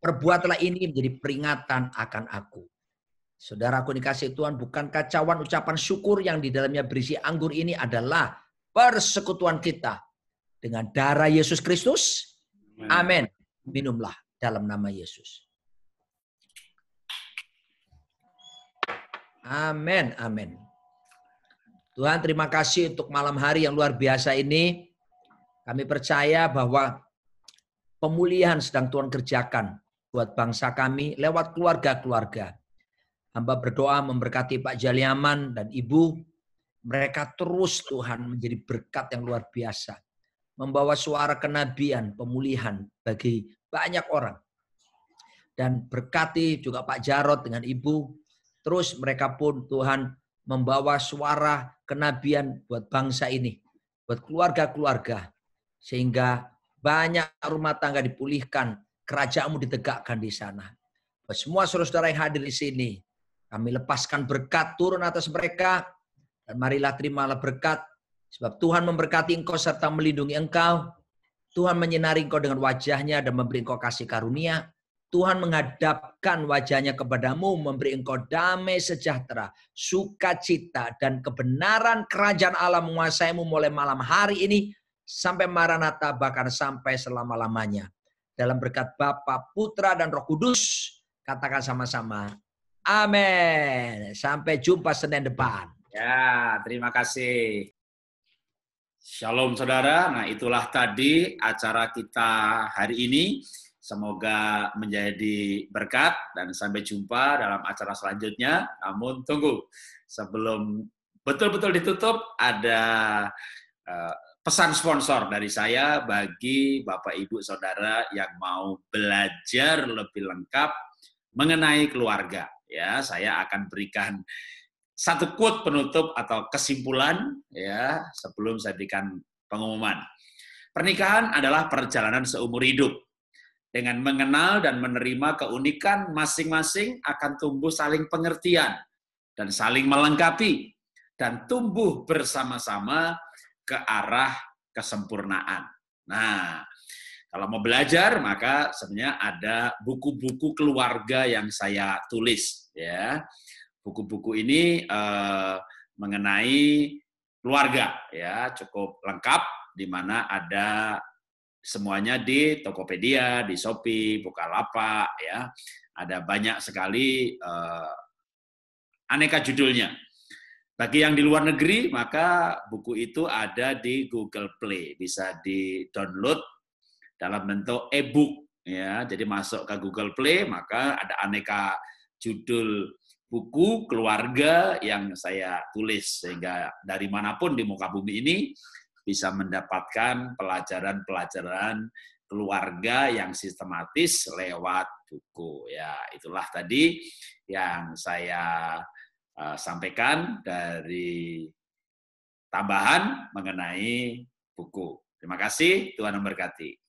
Perbuatlah ini menjadi peringatan akan aku. Saudaraku dikasih Tuhan, bukankah cawan ucapan syukur yang di dalamnya berisi anggur ini adalah persekutuan kita dengan darah Yesus Kristus? Amin. Minumlah dalam nama Yesus. Amin, amin. Tuhan, terima kasih untuk malam hari yang luar biasa ini. Kami percaya bahwa pemulihan sedang Tuhan kerjakan buat bangsa kami lewat keluarga-keluarga. Hamba berdoa memberkati Pak Jaliaman dan Ibu. Mereka terus Tuhan menjadi berkat yang luar biasa. Membawa suara kenabian, pemulihan bagi banyak orang. Dan berkati juga Pak Jarod dengan Ibu. Terus mereka pun Tuhan membawa suara kenabian buat bangsa ini. Buat keluarga-keluarga. Sehingga banyak rumah tangga dipulihkan. Kerajaan-Mu ditegakkan di sana. Buat semua saudara-saudara yang hadir di sini, kami lepaskan berkat turun atas mereka. Dan marilah terimalah berkat. Sebab Tuhan memberkati engkau serta melindungi engkau. Tuhan menyinari engkau dengan wajahnya dan memberi engkau kasih karunia. Tuhan menghadapkan wajahnya kepadamu, memberi engkau damai sejahtera, sukacita, dan kebenaran kerajaan Allah menguasaimu mulai malam hari ini, sampai Maranatha, bahkan sampai selama-lamanya. Dalam berkat Bapa, Putra, dan Roh Kudus, katakan sama-sama, amin. Sampai jumpa Senin depan. Ya, terima kasih. Shalom saudara, nah itulah tadi acara kita hari ini. Semoga menjadi berkat dan sampai jumpa dalam acara selanjutnya. Namun tunggu, sebelum betul-betul ditutup ada pesan sponsor dari saya bagi Bapak Ibu Saudara yang mau belajar lebih lengkap mengenai keluarga. Ya, saya akan berikan satu quote penutup atau kesimpulan ya sebelum saya berikan pengumuman. Pernikahan adalah perjalanan seumur hidup. Dengan mengenal dan menerima keunikan masing-masing akan tumbuh saling pengertian dan saling melengkapi dan tumbuh bersama-sama ke arah kesempurnaan. Nah, kalau mau belajar maka sebenarnya ada buku-buku keluarga yang saya tulis ya. Buku-buku ini mengenai keluarga ya, cukup lengkap di mana ada semuanya di Tokopedia, di Shopee, Bukalapak ya. Ada banyak sekali aneka judulnya. Bagi yang di luar negeri, maka buku itu ada di Google Play, bisa di-download dalam bentuk e-book ya. Jadi masuk ke Google Play, maka ada aneka judul buku keluarga yang saya tulis sehingga dari manapun di muka bumi ini bisa mendapatkan pelajaran-pelajaran keluarga yang sistematis lewat buku. Ya, itulah tadi yang saya sampaikan dari tambahan mengenai buku. Terima kasih, Tuhan memberkati.